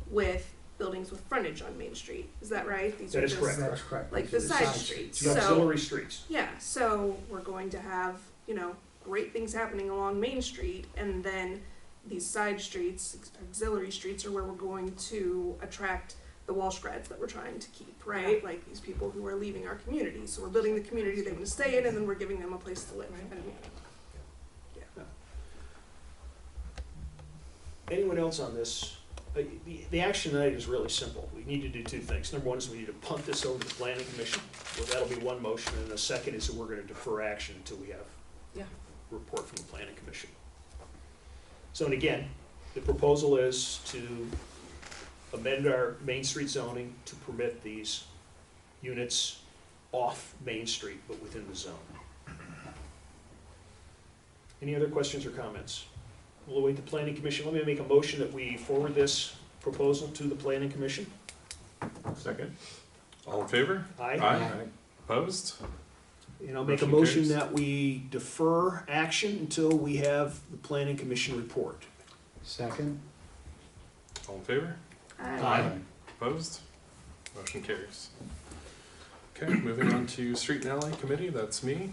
with buildings with frontage on Main Street. Is that right? These That are is just correct. That's correct. like the side streets. The auxiliary streets. Yeah, so we're going to have, you know, great things happening along Main Street, and then these side streets, auxiliary streets, are where we're going to attract the Walsh grads that we're trying to keep, right? Like these people who are leaving our community. So we're building the community they want to stay in, and then we're giving them a place to live. And, yeah. Anyone else on this? The action tonight is really simple. We need to do two things. Number one is we need to punt this over to the Planning Commission. Well, that'll be one motion, and the second is that we're going to defer action until we have a report from the Planning Commission. So, and again, the proposal is to amend our Main Street zoning to permit these units off Main Street, but within the zone. Any other questions or comments? We'll await the Planning Commission. Let me make a motion that we forward this proposal to the Planning Commission. Second. All in favor? Aye. Opposed? And I'll make a Motion motion carries. that we defer action until we have the Planning Commission report. Second. All in favor? Aye. Opposed? Motion carries. Okay, moving on to Street and Alley Committee, that's me.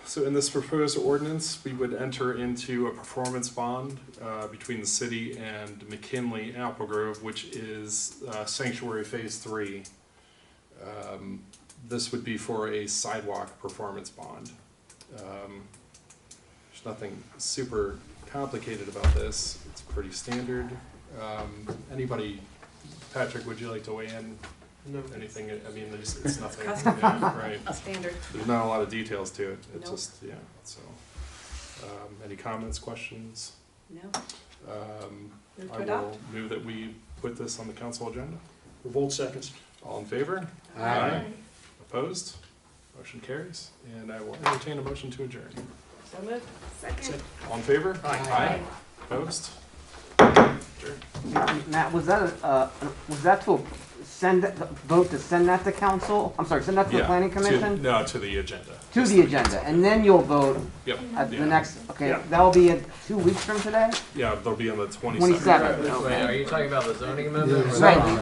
So in this proposed ordinance, we would enter into a performance bond between the city and McKinley Apple Grove, which is Sanctuary Phase 3. This would be for a sidewalk performance bond. There's nothing super complicated about this. It's pretty standard. Anybody, Patrick, would you like to weigh in? No. Anything? I mean, it's nothing. Custom. Yeah, right. Standard. There's not a lot of details to it. It's Nope. just, yeah. So, any comments, questions? No. Move I to will adopt. move that we put this on the council agenda. Revolt seconds. All in favor? Aye. Opposed? Motion carries. And I will entertain a motion to adjourn. So moved. Second. All in favor? Aye. Opposed? Matt, was that to vote to send that to council? I'm sorry, send that to the Yeah, planning commission? No, to the agenda. To the agenda, and then you'll vote Yep. at the Yeah. next, okay, Yeah. that'll be in 2 weeks from today? Yeah, they'll be on the 27th. Wait, are you talking about the zoning amendment? Right.